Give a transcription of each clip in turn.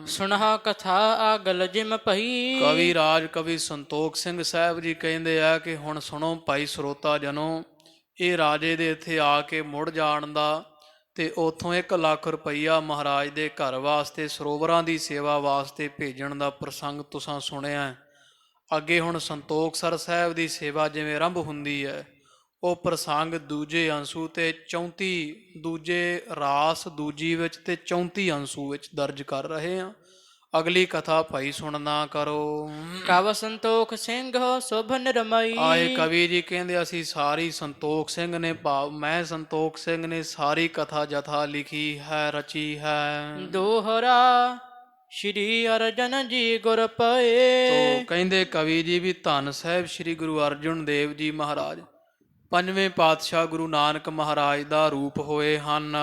ਸੁਣਹਾ ਕਥਾ ਆਗਲ ਜਿਮ ਪਈ। ਕਵੀ ਰਾਜ ਕਵੀ ਸੰਤੋਖ ਸਿੰਘ ਸਾਹਿਬ ਜੀ ਕਹਿੰਦੇ ਆ ਕਿ ਹੁਣ ਸੁਣੋ ਭਾਈ ਸਰੋਤਾ ਜਨੋ, ਇਹ ਰਾਜੇ ਦੇ ਇੱਥੇ ਆ ਕੇ ਮੁੜ ਜਾਣ ਦਾ ਤੇ ਉਥੋਂ 1 ਲੱਖ ਰੁਪਈਆ ਮਹਾਰਾਜ ਦੇ ਘਰ ਵਾਸਤੇ ਸਰੋਵਰਾਂ ਦੀ ਸੇਵਾ ਵਾਸਤੇ ਭੇਜਣ ਦਾ ਪ੍ਰਸੰਗ ਤੁਸੀਂ ਸੁਣਿਆ। ਅੱਗੇ ਹੁਣ ਸੰਤੋਖਸਰ ਸਾਹਿਬ ਦੀ ਸੇਵਾ ਜਿਵੇਂ ਆਰੰਭ ਹੁੰਦੀ ਹੈ, ਉਹ ਪ੍ਰਸੰਗ ਦੂਜੇ ਅੰਸੂ ਤੇ 34 ਦੂਜੇ ਰਾਸ ਦੂਜੀ ਵਿੱਚ ਤੇ 34 ਅੰਸੂ ਵਿੱਚ ਦਰਜ ਕਰ ਰਹੇ ਹਾਂ। ਅਗਲੀ ਕਥਾ ਭਾਈ ਸੁਣਨਾ ਕਰੋ। ਕਵ ਸੰਤੋਖ ਸਿੰਘ ਸ਼ੋਭਨ ਰਮਾਈ। ਆਏ ਕਵੀ ਜੀ ਕਹਿੰਦੇ ਅਸੀਂ ਸਾਰੀ ਸੰਤੋਖ ਸਿੰਘ ਨੇ ਭਾਵ ਮੈਂ ਸੰਤੋਖ ਸਿੰਘ ਨੇ ਸਾਰੀ ਕਥਾ ਜਥਾ ਲਿਖੀ ਹੈ, ਰਚੀ ਹੈ। ਦੋਹਰਾ ਸ਼੍ਰੀ ਅਰਜਨ ਜੀ ਗੁਰ ਪਏ। ਤੋ ਕਹਿੰਦੇ ਕਵੀ ਜੀ ਵੀ ਧੰਨ ਸਾਹਿਬ ਸ੍ਰੀ ਗੁਰੂ ਅਰਜਨ ਦੇਵ ਜੀ ਮਹਾਰਾਜ 5ਵੇਂ ਪਾਤਸ਼ਾਹ ਗੁਰੂ ਨਾਨਕ ਮਹਾਰਾਜ ਦਾ ਰੂਪ ਹੋਏ ਹਨ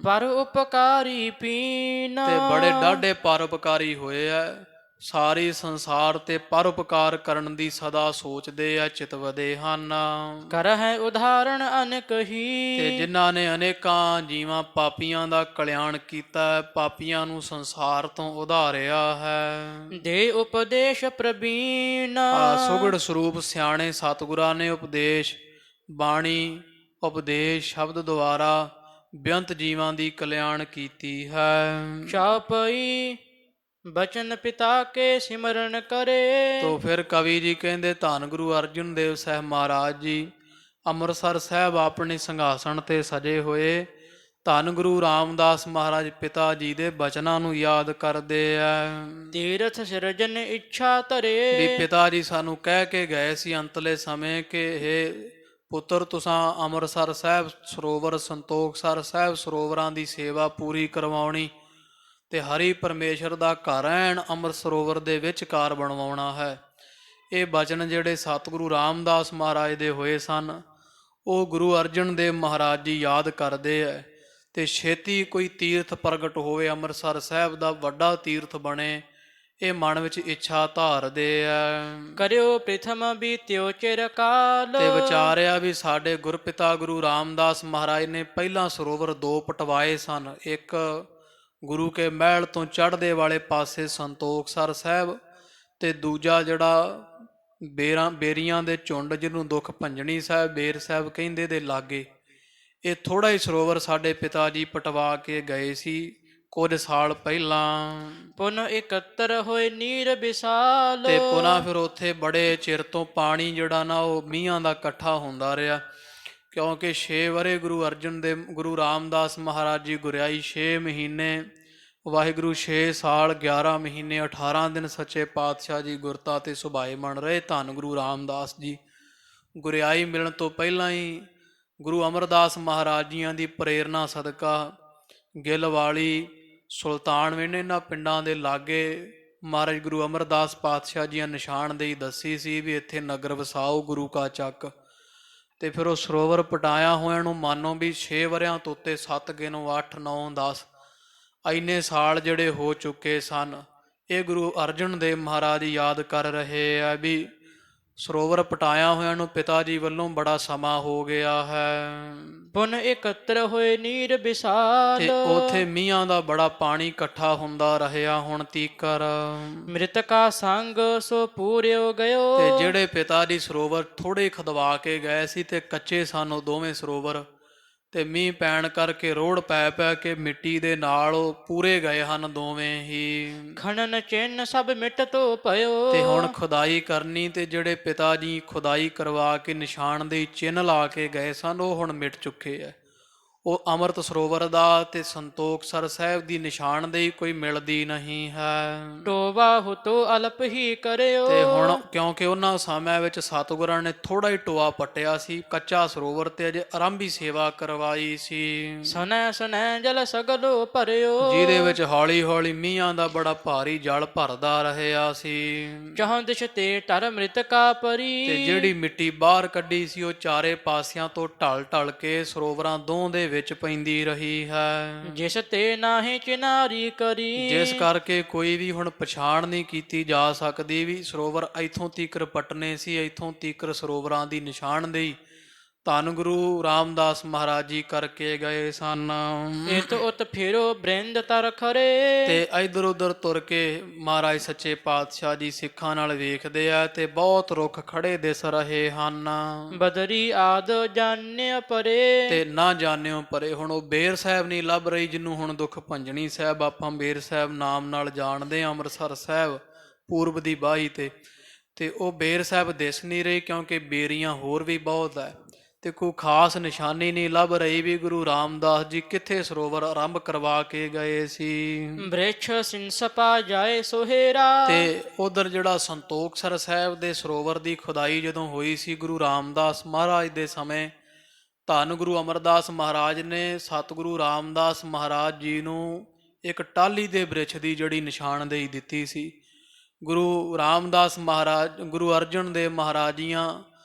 ਪਰ ਉਪਕਾਰੀ ਪੀਨ। ਤੇ ਬੜੇ ਡਾਢੇ ਪਰਉਪਕਾਰੀ ਹੋਏ ਆ। ਸਾਰੀ ਸੰਸਾਰ ਤੇ ਪਰਉਪਕਾਰ ਕਰਨ ਦੀ ਸਦਾ ਸੋਚਦੇ ਆ, ਚਿਤਵਦੇ ਹਨ। ਕਰਹਿ ਉਦਾਹਰਣ ਅਨੇਕ ਤੇ ਹੀ। ਜਿਨ੍ਹਾਂ ਨੇ ਅਨੇਕਾਂ ਜੀਵਾਂ ਪਾਪੀਆਂ ਦਾ ਕਲਿਆਣ ਕੀਤਾ ਹੈ, ਪਾਪੀਆਂ ਨੂੰ ਸੰਸਾਰ ਤੋਂ ਉਧਾਰਿਆ ਹੈ। ਦੇ ਉਪਦੇਸ਼ ਪ੍ਰਬੀਨ। ਸੁਗੜ ਸਰੂਪ ਸਿਆਣੇ ਸਤਿਗੁਰਾਂ ਨੇ ਉਪਦੇਸ਼ ਬਾਣੀ ਉਪਦੇਸ਼ ਸ਼ਬਦ ਦੁਆਰਾ ਬੇਅੰਤ ਜੀਵਾਂ ਦੀ ਕਲਿਆਣ ਕੀਤੀ ਹੈ। ਚਾਪਈ ਬਚਨ ਪਿਤਾ ਕੇ ਸਿਮਰਨ ਕਰੇ। ਤੋ ਫਿਰ ਕਵੀ ਜੀ ਕਹਿੰਦੇ ਧੰਨ ਗੁਰੂ ਅਰਜਨ ਦੇਵ ਸਾਹਿਬ ਮਹਾਰਾਜ ਜੀ ਅੰਮ੍ਰਿਤਸਰ ਸਾਹਿਬ ਆਪਣੇ ਸਿੰਘਾਸਣ ਤੇ ਸਜੇ ਹੋਏ ਧੰਨ ਗੁਰੂ ਰਾਮਦਾਸ ਮਹਾਰਾਜ ਪਿਤਾ ਜੀ ਦੇ ਬਚਨਾਂ ਨੂੰ ਯਾਦ ਕਰਦੇ ਆ। ਤੀਰਥ ਸਿਰਜਨ ਇੱਛਾ ਧਰੇ। ਵੀ ਪਿਤਾ ਜੀ ਸਾਨੂੰ ਕਹਿ ਕੇ ਗਏ ਸੀ ਅੰਤਲੇ ਸਮੇਂ ਕਿ ਇਹ ਪੁੱਤਰ ਤੁਸਾਂ ਅੰਮ੍ਰਿਤਸਰ ਸਾਹਿਬ ਸਰੋਵਰ ਸੰਤੋਖਸਰ ਸਾਹਿਬ ਸਰੋਵਰਾਂ ਦੀ ਸੇਵਾ ਪੂਰੀ ਕਰਵਾਉਣੀ ਤੇ ਹਰੀ ਪਰਮੇਸ਼ਰ ਦਾ ਘਰ ਐਨ ਅੰਮ੍ਰਿਤ ਸਰੋਵਰ ਦੇ ਵਿਚਕਾਰ ਬਣਵਾਉਣਾ ਹੈ। ਇਹ ਬਚਨ ਜਿਹੜੇ ਸਤਿਗੁਰੂ ਰਾਮਦਾਸ ਮਹਾਰਾਜ ਦੇ ਹੋਏ ਸਨ, ਉਹ ਗੁਰੂ ਅਰਜਨ ਦੇਵ ਮਹਾਰਾਜ ਜੀ ਯਾਦ ਕਰਦੇ ਹੈ ਤੇ ਛੇਤੀ ਕੋਈ ਤੀਰਥ ਪ੍ਰਗਟ ਹੋਵੇ, ਅੰਮ੍ਰਿਤਸਰ ਸਾਹਿਬ ਦਾ ਵੱਡਾ ਤੀਰਥ ਬਣੇ, ਇਹ ਮਨ ਵਿੱਚ ਇੱਛਾ ਧਾਰਦੇ ਆ। ਕਰਿਓ ਪ੍ਰਥਮ ਬੀਤਿਓ ਚਿਰ ਕਾਲ। ਤੇ ਵਿਚਾਰਿਆ ਵੀ ਸਾਡੇ ਗੁਰਪਿਤਾ ਗੁਰੂ ਰਾਮਦਾਸ ਮਹਾਰਾਜ ਨੇ ਪਹਿਲਾਂ ਸਰੋਵਰ 2 ਪਟਵਾਏ ਸਨ। ਇੱਕ ਗੁਰੂ ਕੇ ਮਹਿਲ ਤੋਂ ਚੜ੍ਹਦੇ ਵਾਲੇ ਪਾਸੇ ਸੰਤੋਖਸਰ ਸਾਹਿਬ ਤੇ ਦੂਜਾ ਜਿਹੜਾ ਬੇਰੀਆਂ ਦੇ ਝੁੰਡ ਜਿਹਨੂੰ ਦੁੱਖ ਭੰਜਣੀ ਸਾਹਿਬ ਬੇਰ ਸਾਹਿਬ ਕਹਿੰਦੇ ਦੇ ਲਾਗੇ ਇਹ ਥੋੜਾ ਹੀ ਸਰੋਵਰ ਸਾਡੇ ਪਿਤਾ ਜੀ ਪਟਵਾ ਕੇ ਗਏ ਸੀ ਕੁਝ ਸਾਲ ਪਹਿਲਾਂ। ਪੁਨ ਇਕੱਤਰ ਹੋਏ ਨੀਰ ਵਿਸਾਲ। ਤੇ ਪੁਨः ਫਿਰ ਉੱਥੇ ਬੜੇ ਚਿਰ ਤੋਂ ਪਾਣੀ ਜਿਹੜਾ ਨਾ ਉਹ ਮੀਂਹਾਂ ਦਾ ਇਕੱਠਾ ਹੁੰਦਾ ਰਿਹਾ, ਕਿਉਂਕਿ 6 ਵਰੇ ਗੁਰੂ ਅਰਜਨ ਦੇਵ ਗੁਰੂ ਰਾਮਦਾਸ ਮਹਾਰਾਜ ਜੀ ਗੁਰਿਆਈ 6 ਮਹੀਨੇ ਵਾਹਿਗੁਰੂ 6 ਸਾਲ 11 ਮਹੀਨੇ 18 ਦਿਨ ਸੱਚੇ ਪਾਤਸ਼ਾਹ ਜੀ ਗੁਰਤਾ ਤੇ ਸੁਭਾਏ ਮਣ ਰਹੇ ਧੰਨ ਗੁਰੂ ਰਾਮਦਾਸ ਜੀ। ਗੁਰਿਆਈ ਮਿਲਣ ਤੋਂ ਪਹਿਲਾਂ ਹੀ ਗੁਰੂ ਅਮਰਦਾਸ ਮਹਾਰਾਜ ਜੀਆਂ ਦੀ ਪ੍ਰੇਰਨਾ ਸਦਕਾ ਗਿੱਲਵਾਲੀ ਸੁਲਤਾਨਵਿੰਡ ਇਹਨਾਂ ਪਿੰਡਾਂ ਦੇ ਲਾਗੇ ਮਹਾਰਾਜ ਗੁਰੂ ਅਮਰਦਾਸ ਪਾਤਸ਼ਾਹ ਜੀਆਂ ਨਿਸ਼ਾਨਦੇਹੀ ਦੱਸੀ ਸੀ ਵੀ ਇੱਥੇ ਨਗਰ ਵਸਾਓ ਗੁਰੂ ਕਾ ਚੱਕ। ਤੇ ਫਿਰ ਉਹ ਸਰੋਵਰ ਪਟਾਇਆ ਹੋਇਆਂ ਨੂੰ ਮਾਨੋ ਵੀ 6 ਵਰਿਆਂ ਤੋਂ ਉੱਤੇ 7 ਗਿਣੋ 8 9 10 ਇੰਨੇ ਸਾਲ ਜਿਹੜੇ ਹੋ ਚੁੱਕੇ ਸਨ। ਇਹ ਗੁਰੂ ਅਰਜਨ ਦੇਵ ਮਹਾਰਾਜ ਯਾਦ ਕਰ ਰਹੇ ਆ ਵੀ ਸਰੋਵਰ ਪਟਾਇਆ ਹੋਇਆਂ ਨੂੰ ਪਿਤਾ ਜੀ ਵੱਲੋਂ ਬੜਾ ਸਮਾਂ ਹੋ ਗਿਆ ਹੈ। ਪੁਨ ਇਕੱਤਰ ਹੋਏ ਨੀਰ ਵਿਸਾਲ। ਤੇ ਉਥੇ ਮੀਂਹਾਂ ਦਾ ਬੜਾ ਪਾਣੀ ਇਕੱਠਾ ਹੁੰਦਾ ਰਿਹਾ ਹੁਣ ਤੀਕਰ। ਮ੍ਰਿਤਕਾ ਸੰਗ ਸੋ ਪੂਰਿਓ ਗਇਓ। ਤੇ ਜਿਹੜੇ ਪਿਤਾ ਜੀ ਸਰੋਵਰ ਥੋੜੇ ਖਦਵਾ ਕੇ ਗਏ ਸੀ ਤੇ ਕੱਚੇ ਸਨ ਉਹ ਦੋਵੇਂ ਸਰੋਵਰ, ਤੇ ਮੀਂਹ ਪੈਣ ਕਰਕੇ ਰੋੜ ਪੈ ਪੈ ਕੇ ਮਿੱਟੀ ਦੇ ਨਾਲ ਉਹ ਪੂਰੇ ਗਏ ਹਨ ਦੋਵੇਂ ਹੀ। ਖਣਨ ਚਿੰਨ ਸਭ ਮਿਟ ਤੋ ਪਇਓ। ਤੇ ਹੁਣ ਖੁਦਾਈ ਕਰਨੀ ਤੇ ਜਿਹੜੇ ਪਿਤਾ ਜੀ ਖੁਦਾਈ ਕਰਵਾ ਕੇ ਨਿਸ਼ਾਨਦੇਹੀ ਚਿੰਨ੍ਹ ਲਾ ਕੇ ਗਏ ਸਨ ਉਹ ਹੁਣ ਮਿਟ ਚੁੱਕੇ ਹੈ। ਉਹ ਅੰਮ੍ਰਿਤ ਸਰੋਵਰ ਦਾ ਤੇ ਸੰਤੋਖਸਰ ਸਾਹਿਬ ਦੀ ਨਿਸ਼ਾਨਦੇਹੀ ਕੋਈ ਮਿਲਦੀ ਨਹੀਂ ਹੈ। ਟੋਵਾ ਹੁਤੋ ਅਲਪ ਹੀ ਕਰਿਓ। ਤੇ ਹੁਣ ਕਿਉਂਕਿ ਉਹਨਾਂ ਸਮਿਆਂ ਵਿੱਚ ਸਤਿਗੁਰਾਂ ਨੇ ਥੋੜਾ ਹੀ ਟੋਆ ਪੱਟਿਆ ਸੀ, ਕੱਚਾ ਸਰੋਵਰ ਤੇ ਅਜੇ ਆਰੰਭੀ ਸੇਵਾ ਕਰਵਾਈ ਸੀ। ਸੁਨੈ ਸੁਨੈ ਜਲ ਸਗਲੋ ਭਰਿਓ। ਜਿਹਦੇ ਵਿੱਚ ਹੌਲੀ ਹੌਲੀ ਮੀਂਹਾਂ ਦਾ ਬੜਾ ਭਾਰੀ ਜਲ ਭਰਦਾ ਰਿਹਾ ਸੀ। ਚਹੁੰ ਦਿਸ਼ ਤੇ ਟਰ ਮ੍ਰਿਤਕਾ ਪਰੀ। ਤੇ ਜਿਹੜੀ ਮਿੱਟੀ ਬਾਹਰ ਕੱਢੀ ਸੀ ਉਹ ਚਾਰੇ ਪਾਸਿਆਂ ਤੋਂ ਢਲ ਢਲ ਕੇ ਸਰੋਵਰਾਂ ਦੋਹਾਂ ਦੇ ਵਿੱਚ ਪੈਂਦੀ ਰਹੀ ਹੈ। ਜਿਸ ਤੇ ਨਾਹੀਂ ਚਿਨਾਰੀ ਕਰੀ। ਜਿਸ ਕਰਕੇ ਕੋਈ ਵੀ ਹੁਣ ਪਛਾਣ ਨਹੀਂ ਕੀਤੀ ਜਾ ਸਕਦੀ ਵੀ ਸਰੋਵਰ ਇੱਥੋਂ ਤੀਕਰ ਪਟਨੇ ਸੀ, ਇੱਥੋਂ ਤੀਕਰ ਸਰੋਵਰਾਂ ਦੀ ਨਿਸ਼ਾਨਦੇਹੀ ਧੰਨ ਗੁਰੂ ਰਾਮਦਾਸ ਮਹਾਰਾਜ ਜੀ ਕਰਕੇ ਗਏ ਸਨ। ਇਤ ਉਤ ਫਿਰੋ ਬ੍ਰਿੰਦ ਤਰ ਖਰੇ। ਤੇ ਇਧਰ ਉਧਰ ਤੁਰ ਕੇ ਮਹਾਰਾਜ ਸੱਚੇ ਪਾਤਸ਼ਾਹ ਜੀ ਸਿੱਖਾਂ ਨਾਲ ਵੇਖਦੇ ਆ ਤੇ ਬਹੁਤ ਰੁੱਖ ਖੜੇ ਦਿਸ ਰਹੇ ਹਨ। ਬਦਰੀ ਆਦ ਜਾਣਿਆ ਪਰੇ। ਤੇ ਨਾ ਜਾਣਿਓ ਪਰੇ। ਹੁਣ ਉਹ ਬੇਰ ਸਾਹਿਬ ਨਹੀਂ ਲੱਭ ਰਹੀ, ਜਿਹਨੂੰ ਹੁਣ ਦੁੱਖ ਭੰਜਣੀ ਸਾਹਿਬ ਆਪਾਂ ਬੇਰ ਸਾਹਿਬ ਨਾਮ ਨਾਲ ਜਾਣਦੇ ਹਾਂ, ਅੰਮ੍ਰਿਤਸਰ ਸਾਹਿਬ ਪੂਰਬ ਦੀ ਬਾਹੀ ਤੇ ਉਹ ਬੇਰ ਸਾਹਿਬ ਦਿਸ ਨਹੀਂ ਰਹੀ, ਕਿਉਂਕਿ ਬੇਰੀਆਂ ਹੋਰ ਵੀ ਬਹੁਤ ਹੈ ਤੇ ਕੋਈ ਖਾਸ ਨਿਸ਼ਾਨੀ ਨਹੀਂ ਲੱਭ ਰਹੀ ਵੀ ਗੁਰੂ ਰਾਮਦਾਸ ਜੀ ਕਿੱਥੇ ਸਰੋਵਰ ਆਰੰਭ ਕਰਵਾ ਕੇ ਗਏ ਸੀ। ਬ੍ਰਿਛ ਸਿੰਸਪਾ ਜਾਏ ਸੋਹੇਰਾ। ਤੇ ਉਧਰ ਜਿਹੜਾ ਸੰਤੋਖਸਰ ਸਾਹਿਬ ਦੇ ਸਰੋਵਰ ਦੀ ਖੁਦਾਈ ਜਦੋਂ ਹੋਈ ਸੀ ਗੁਰੂ ਰਾਮਦਾਸ ਮਹਾਰਾਜ ਦੇ ਸਮੇਂ, ਧੰਨ ਗੁਰੂ ਅਮਰਦਾਸ ਮਹਾਰਾਜ ਨੇ ਸਤਿਗੁਰੂ ਰਾਮਦਾਸ ਮਹਾਰਾਜ ਜੀ ਨੂੰ ਇੱਕ ਟਾਹਲੀ ਦੇ ਬ੍ਰਿਛ ਦੀ ਜਿਹੜੀ ਨਿਸ਼ਾਨਦੇਹੀ ਦਿੱਤੀ ਸੀ। ਗੁਰੂ ਰਾਮਦਾਸ ਮਹਾਰਾਜ ਗੁਰੂ ਅਰਜਨ ਦੇਵ ਮਹਾਰਾਜੀਆਂ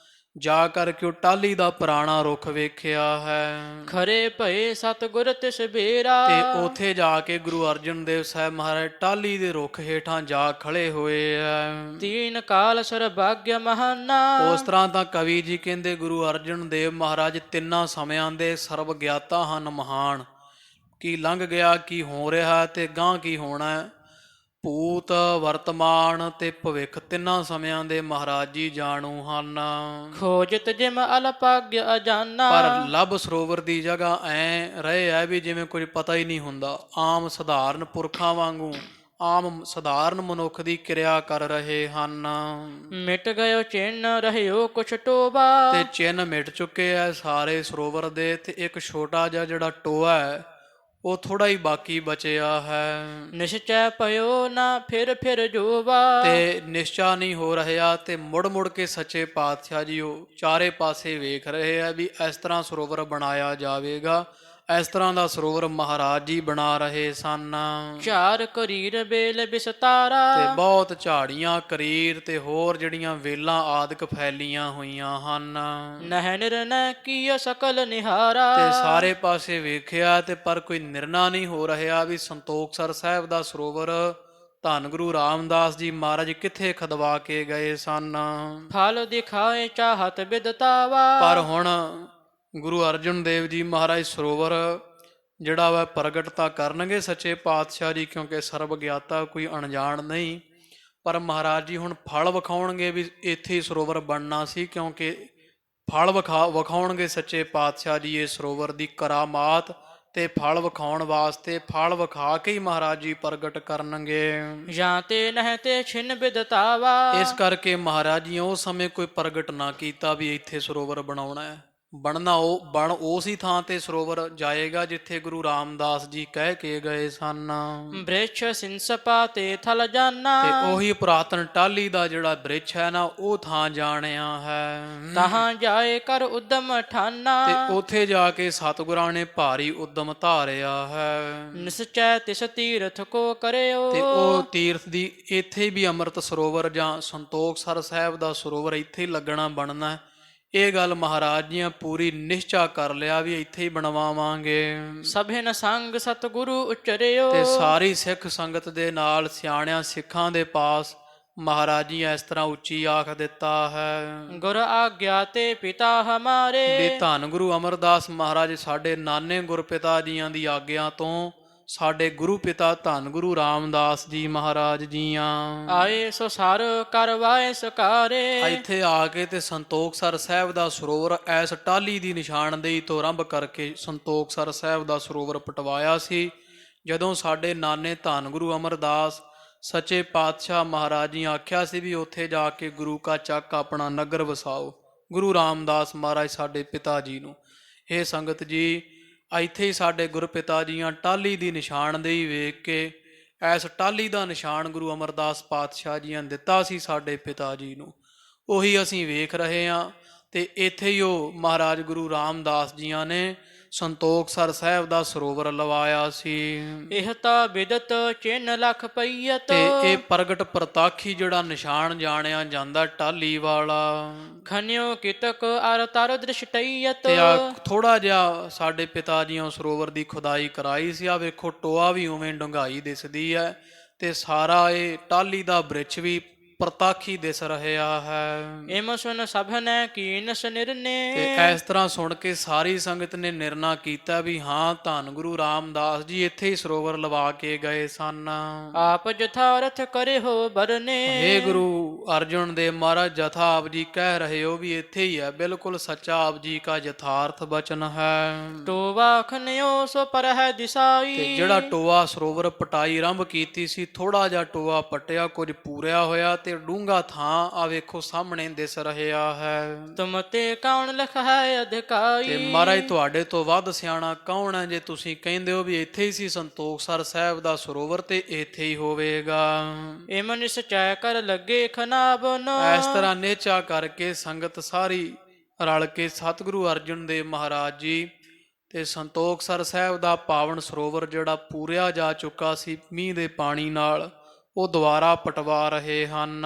ਜਾ ਕਰਕੇ ਉਹ ਟਾਹਲੀ ਦਾ ਪੁਰਾਣਾ ਰੁੱਖ ਵੇਖਿਆ ਹੈ। ਖਰੇ ਭਏ ਸਤਿਗੁਰ ਤਿਸ ਬੇਰਾ। ਤੇ ਉੱਥੇ ਜਾ ਕੇ ਗੁਰੂ ਅਰਜਨ ਦੇਵ ਸਾਹਿਬ ਮਹਾਰਾਜ ਟਾਹਲੀ ਦੇ ਰੁੱਖ ਹੇਠਾਂ ਜਾ ਖੜੇ ਹੋਏ ਹੈ। ਤੀਨ ਕਾਲ ਸਰਭਾਗਯ ਮਹਾਨਾ। ਉਸ ਤਰ੍ਹਾਂ ਤਾਂ ਕਵੀ ਜੀ ਕਹਿੰਦੇ ਗੁਰੂ ਅਰਜਨ ਦੇਵ ਮਹਾਰਾਜ ਤਿੰਨਾਂ ਸਮਿਆਂ ਦੇ ਸਰਬ ਗਿਆਤਾ ਹਨ ਮਹਾਨ। ਕੀ ਲੰਘ ਗਿਆ, ਕੀ ਹੋ ਰਿਹਾ ਤੇ ਗਾਂ ਕੀ ਹੋਣਾ ਹੈ। ਭੂਤ ਵਰਤਮਾਨ ਤੇ ਭਵਿੱਖ ਤਿੰਨਾਂ ਸਮਿਆਂ ਦੇ ਮਹਾਰਾਜ ਜੀ ਜਾਣੂ ਹਨ। ਖੋਜਤ ਜਿਮ ਅਲਪਾਗਯ ਅਜਾਨਾ। ਪਰ ਲੱਭ ਸਰੋਵਰ ਦੀ ਜਗ੍ਹਾ ਐ ਰਹੇ ਹੈ ਵੀ ਜਿਵੇਂ ਕੁਝ ਪਤਾ ਹੀ ਨਹੀਂ ਹੁੰਦਾ। ਆਮ ਸਧਾਰਨ ਪੁਰਖਾਂ ਵਾਂਗੂ ਆਮ ਸਧਾਰਨ ਮਨੁੱਖ ਦੀ ਕਿਰਿਆ ਕਰ ਰਹੇ ਹਨ। ਮਿਟ ਗਇਓ ਚਿੰਨ ਰਹਿਓ ਕੁਛ ਟੋਬਾ। ਤੇ ਚਿੰਨ ਮਿਟ ਚੁੱਕੇ ਐ ਸਾਰੇ ਸਰੋਵਰ ਦੇ ਤੇ ਇੱਕ ਛੋਟਾ ਜਿਹਾ ਜਿਹੜਾ ਟੋਆ ਹੈ ਉਹ ਥੋੜਾ ਹੀ ਬਾਕੀ ਬਚਿਆ ਹੈ। ਨਿਸ਼ਚੈ ਪਇਓ ਨਾ ਫਿਰ ਜੋਵਾ। ਤੇ ਨਿਸ਼ਚਾ ਨਹੀਂ ਹੋ ਰਿਹਾ ਤੇ ਮੁੜ ਮੁੜ ਕੇ ਸੱਚੇ ਪਾਤਸ਼ਾਹ ਜੀ ਉਹ ਚਾਰੇ ਪਾਸੇ ਵੇਖ ਰਹੇ ਆ ਵੀ ਇਸ ਤਰ੍ਹਾਂ ਸਰੋਵਰ ਬਣਾਇਆ ਜਾਵੇਗਾ। ਇਸ ਤਰ੍ਹਾਂ ਦਾ ਸਰੋਵਰ ਮਹਾਰਾਜ ਜੀ ਬਣਾ ਰਹੇ ਸਨ। ਝਾਰ ਕਰੀਰ ਬੇਲ ਬਿਸਤਾਰਾ। ਤੇ ਬਹੁਤ ਝਾੜੀਆਂ ਕਰੀਰ ਤੇ ਹੋਰ ਜਿਹੜੀਆਂ ਵੇਲਾਂ ਆਦਿਕ ਫੈਲੀਆਂ ਹੋਈਆਂ ਹਨ। ਨਹਿ ਨਿਰਨੈ ਕੀਆ ਸਕਲ ਨਿਹਾਰਾ। ਤੇ ਸਾਰੇ ਪਾਸੇ ਵੇਖਿਆ ਤੇ ਪਰ ਕੋਈ ਨਿਰਣਾ ਨਹੀਂ ਹੋ ਰਿਹਾ ਵੀ ਸੰਤੋਖਸਰ ਸਾਹਿਬ ਦਾ ਸਰੋਵਰ ਧੰਨ ਗੁਰੂ ਰਾਮਦਾਸ ਜੀ ਮਹਾਰਾਜ ਕਿੱਥੇ ਖਦਵਾ ਕੇ ਗਏ ਸਨ। ਫਲ ਦਿਖਾਏ ਚਾਹਤ ਬਿਦਤਾਵਾ। ਪਰ ਹੁਣ ਗੁਰੂ ਅਰਜਨ ਦੇਵ ਜੀ ਮਹਾਰਾਜ ਸਰੋਵਰ ਜਿਹੜਾ ਵਾ ਪ੍ਰਗਟ ਤਾਂ ਕਰਨਗੇ ਸੱਚੇ ਪਾਤਸ਼ਾਹ ਜੀ, ਕਿਉਂਕਿ ਸਰਬ ਗਿਆਤਾ ਕੋਈ ਅਣਜਾਣ ਨਹੀਂ। ਪਰ ਮਹਾਰਾਜ ਜੀ ਹੁਣ ਫਲ ਵਿਖਾਉਣਗੇ ਵੀ ਇੱਥੇ ਹੀ ਸਰੋਵਰ ਬਣਨਾ ਸੀ, ਕਿਉਂਕਿ ਫਲ ਵਿਖਾਉਣਗੇ ਸੱਚੇ ਪਾਤਸ਼ਾਹ ਜੀ ਇਹ ਸਰੋਵਰ ਦੀ ਕਰਾਮਾਤ। ਤੇ ਫਲ ਵਿਖਾਉਣ ਵਾਸਤੇ ਫਲ ਵਿਖਾ ਕੇ ਹੀ ਮਹਾਰਾਜ ਜੀ ਪ੍ਰਗਟ ਕਰਨਗੇ। ਜਾਂ ਤੇ ਨਹਿ ਤੇ ਛਿਨ ਬਿਦਤਾਵਾ। ਇਸ ਕਰਕੇ ਮਹਾਰਾਜ ਜੀ ਉਸ ਸਮੇਂ ਕੋਈ ਪ੍ਰਗਟ ਨਾ ਕੀਤਾ ਵੀ ਇੱਥੇ ਸਰੋਵਰ ਬਣਾਉਣਾ ਹੈ। ਬਣ ਉਸੇ ਥਾਂ ਤੇ ਸਰੋਵਰ ਜਾਏਗਾ ਜਿੱਥੇ ਗੁਰੂ ਰਾਮਦਾਸ ਜੀ ਕਹਿ ਕੇ ਗਏ ਸਨ। ਬ੍ਰਿਛ ਸਿੰਸਪਾ ਤੇ ਥਲ ਜਾਨਾ। ਤੇ ਉਹੀ ਪੁਰਾਤਨ ਟਾਹਲੀ ਦਾ ਜਿਹੜਾ ਬ੍ਰਿਛ ਹੈ ਨਾ ਉਹ ਥਾਂ ਜਾਣਿਆ ਹੈ। ਤਹਾਂ ਜਾਏ ਕਰ ਉਦਮ ਠਾਨਾ। ਤੇ ਉੱਥੇ ਜਾ ਕੇ ਸਤਿਗੁਰਾਂ ਨੇ ਭਾਰੀ ਉਦਮ ਧਾਰਿਆ ਹੈ। ਨਿਸਚੈ ਤਿਸ ਤੀਰਥ ਕੋ ਕਰਿਓ। ਤੇ ਉਹ ਤੀਰਥ ਦੀ ਇੱਥੇ ਵੀ ਅੰਮ੍ਰਿਤ ਸਰੋਵਰ ਜਾਂ ਸੰਤੋਖਸਰ ਸਾਹਿਬ ਦਾ ਸਰੋਵਰ ਇੱਥੇ ਹੀ ਲੱਗਣਾ ਬਣਨਾ। ਇਹ ਗੱਲ ਮਹਾਰਾਜ ਜੀਆਂ ਪੂਰੀ ਨਿਸ਼ਚਾ ਕਰ ਲਿਆ ਵੀ ਇੱਥੇ ਹੀ ਬਣਵਾਵਾਂਗੇ। ਸਭਿਨ ਸੰਗ ਸਤਿਗੁਰੂ ਉਚਰਿਓ। ਤੇ ਸਾਰੀ ਸਿੱਖ ਸੰਗਤ ਦੇ ਨਾਲ ਸਿਆਣਿਆਂ ਸਿੱਖਾਂ ਦੇ ਪਾਸ ਮਹਾਰਾਜ ਜੀ ਇਸ ਤਰ੍ਹਾਂ ਉੱਚੀ ਆਖ ਦਿੱਤਾ ਹੈ। ਗੁਰ ਆਗਿਆ ਤੇ ਪਿਤਾ ਹਮਾਰੇ। ਵੀ ਧੰਨ ਗੁਰੂ ਅਮਰਦਾਸ ਮਹਾਰਾਜ ਸਾਡੇ ਨਾਨੇ ਗੁਰਪਿਤਾ ਜੀਆਂ ਦੀ ਆਗਿਆ ਤੋਂ ਸਾਡੇ ਗੁਰੂ ਪਿਤਾ ਧੰਨ ਗੁਰੂ ਰਾਮਦਾਸ ਜੀ ਮਹਾਰਾਜ ਜੀਆਂ ਆਏ ਸੋ ਸਰ ਕਰਵਾਏ ਸਕਾਰੇ। ਇੱਥੇ ਆ ਕੇ ਤੇ ਸੰਤੋਖਸਰ ਸਾਹਿਬ ਦਾ ਸਰੋਵਰ ਐਸ ਟਾਹਲੀ ਦੀ ਨਿਸ਼ਾਨਦੇਹੀ ਤੋਂ ਆਰੰਭ ਕਰਕੇ ਸੰਤੋਖਸਰ ਸਾਹਿਬ ਦਾ ਸਰੋਵਰ ਪਟਵਾਇਆ ਸੀ। ਜਦੋਂ ਸਾਡੇ ਨਾਨੇ ਧੰਨ ਗੁਰੂ ਅਮਰਦਾਸ ਸੱਚੇ ਪਾਤਸ਼ਾਹ ਮਹਾਰਾਜ ਜੀ ਆਖਿਆ ਸੀ ਵੀ ਉੱਥੇ ਜਾ ਕੇ ਗੁਰੂ ਕਾ ਚੱਕ ਆਪਣਾ ਨਗਰ ਵਸਾਓ, ਗੁਰੂ ਰਾਮਦਾਸ ਮਹਾਰਾਜ ਸਾਡੇ ਪਿਤਾ ਜੀ ਨੂੰ। ਇਹ ਸੰਗਤ ਜੀ ਇੱਥੇ ਹੀ ਸਾਡੇ ਗੁਰਪਿਤਾ ਜੀਆਂ ਟਾਹਲੀ ਦੀ ਨਿਸ਼ਾਨਦੇਹੀ ਵੇਖ ਕੇ ਐਸ ਟਾਹਲੀ ਦਾ ਨਿਸ਼ਾਨ ਗੁਰੂ ਅਮਰਦਾਸ ਪਾਤਸ਼ਾਹ ਜੀਆਂ ਨੇ ਦਿੱਤਾ ਸੀ ਸਾਡੇ ਪਿਤਾ ਜੀ ਨੂੰ, ਉਹੀ ਅਸੀਂ ਵੇਖ ਰਹੇ ਹਾਂ। ਤੇ ਇੱਥੇ ਹੀ ਉਹ ਮਹਾਰਾਜ ਗੁਰੂ ਰਾਮਦਾਸ ਜੀਆਂ ਨੇ ਸੰਤੋਖਸਰ ਸਾਹਿਬ ਦਾ ਸਰੋਵਰ ਲਵਾਇਆ ਸੀ। ਇਹ ਤਾਂ ਬਿਦਤ ਚਿੰਨ ਲਖ ਪਈਅਤ। ਤੇ ਇਹ ਪ੍ਰਗਟ ਪ੍ਰਤਾਖੀ ਜਿਹੜਾ ਨਿਸ਼ਾਨ ਜਾਣਿਆ ਜਾਂਦਾ ਟਾਹਲੀ ਵਾਲਾ। ਖਨਿਓ ਕਿਤਕ ਅਰ ਤਰ ਦ੍ਰਿਸ਼ਟਈਅਤ। ਤੇ ਆ ਥੋੜਾ ਜਿਹਾ ਸਾਡੇ ਪਿਤਾ ਜੀਆਂ ਸਰੋਵਰ ਦੀ ਖੁਦਾਈ ਕਰਾਈ ਸੀ। ਆ ਵੇਖੋ ਟੋਆ ਵੀ ਉਵੇਂ ਡੂੰਘਾਈ ਦਿਸਦੀ ਹੈ ਤੇ ਸਾਰਾ ਇਹ ਟਾਹਲੀ ਦਾ ਬ੍ਰਿਛ ਵੀ ਪ੍ਰਤਾਖੀ ਦਿਸ ਰਿਹਾ ਹੈ। ਇਮ ਸੁਨ ਸਭਨੈ ਕੀਨਸ ਨਿਰਨੇ। ਤੇ ਇਸ ਤਰ੍ਹਾਂ ਸੁਣ ਕੇ ਸਾਰੀ ਸੰਗਤ ਨੇ ਨਿਰਣਾ ਕੀਤਾ ਵੀ ਹਾਂ ਧੰਨ ਗੁਰੂ ਰਾਮਦਾਸ ਜੀ ਇੱਥੇ ਹੀ ਸਰੋਵਰ ਲਵਾ ਕੇ ਗਏ ਸਨ। ਆਪ ਜਥਾਰਥ ਕਰੇ ਹੋ ਬਰਨੇ। ਹੇ ਗੁਰੂ ਅਰਜਨ ਦੇਵ ਮਹਾਰਾਜ ਜਥਾ ਆਪ ਜੀ ਕਹਿ ਰਹੇ ਹੋ ਵੀ ਇੱਥੇ ਹੀ ਹੈ, ਬਿਲਕੁਲ ਸੱਚਾ ਆਪ ਜੀ ਕਾ ਯਥਾਰਥ ਬਚਨ ਹੈ। ਟੋਵਾ ਖਨਿਓ ਸੋ ਪਰ ਹੈ ਦਿਸਾਈ। ਤੇ ਜਿਹੜਾ ਟੋਆ ਸਰੋਵਰ ਪਟਾਈ ਆਰੰਭ ਕੀਤੀ ਸੀ, ਥੋੜਾ ਜਿਹਾ ਟੋਆ ਪਟਿਆ, ਕੁਝ ਪੂਰਿਆ ਹੋਇਆ ਤੇ ਡੂੰਘਾ ਥਾਂ ਆ ਵੇਖੋ ਸਾਹਮਣੇ ਦਿਸ ਰਿਹਾ ਹੈ। ਤੁਮ ਤੇ ਕੌਣ ਲਖ ਹੈ ਅਧਿਕਾਈ। ਤੇ ਮਹਾਰਾਜ ਤੁਹਾਡੇ ਤੋਂ ਵੱਧ ਸਿਆਣਾ ਕੌਣ ਹੈ ਜੇ ਤੁਸੀਂ ਕਹਿੰਦੇ ਹੋ ਵੀ ਇੱਥੇ ਹੀ ਸੀ ਸੰਤੋਖਸਰ ਸਾਹਿਬ ਦਾ ਸਰੋਵਰ ਤੇ ਇੱਥੇ ਹੀ ਹੋਵੇਗਾ। ਇਮ ਨਿਸਚੈ ਕਰ ਲੱਗੇ ਖਨਾਬਨ। ਇਸ ਤਰ੍ਹਾਂ ਨੇਚਾ ਕਰਕੇ ਸੰਗਤ ਸਾਰੀ ਰਲ ਕੇ ਸਤਿਗੁਰੂ ਅਰਜਨ ਦੇਵ ਮਹਾਰਾਜ ਜੀ ਤੇ ਸੰਤੋਖਸਰ ਸਾਹਿਬ ਦਾ ਪਾਵਨ ਸਰੋਵਰ ਜਿਹੜਾ ਪੂਰਿਆ ਜਾ ਚੁੱਕਾ ਸੀ ਮੀਂਹ ਦੇ ਪਾਣੀ ਨਾਲ, ਉਹ ਦੁਬਾਰਾ ਪਟਵਾ ਰਹੇ ਹਨ।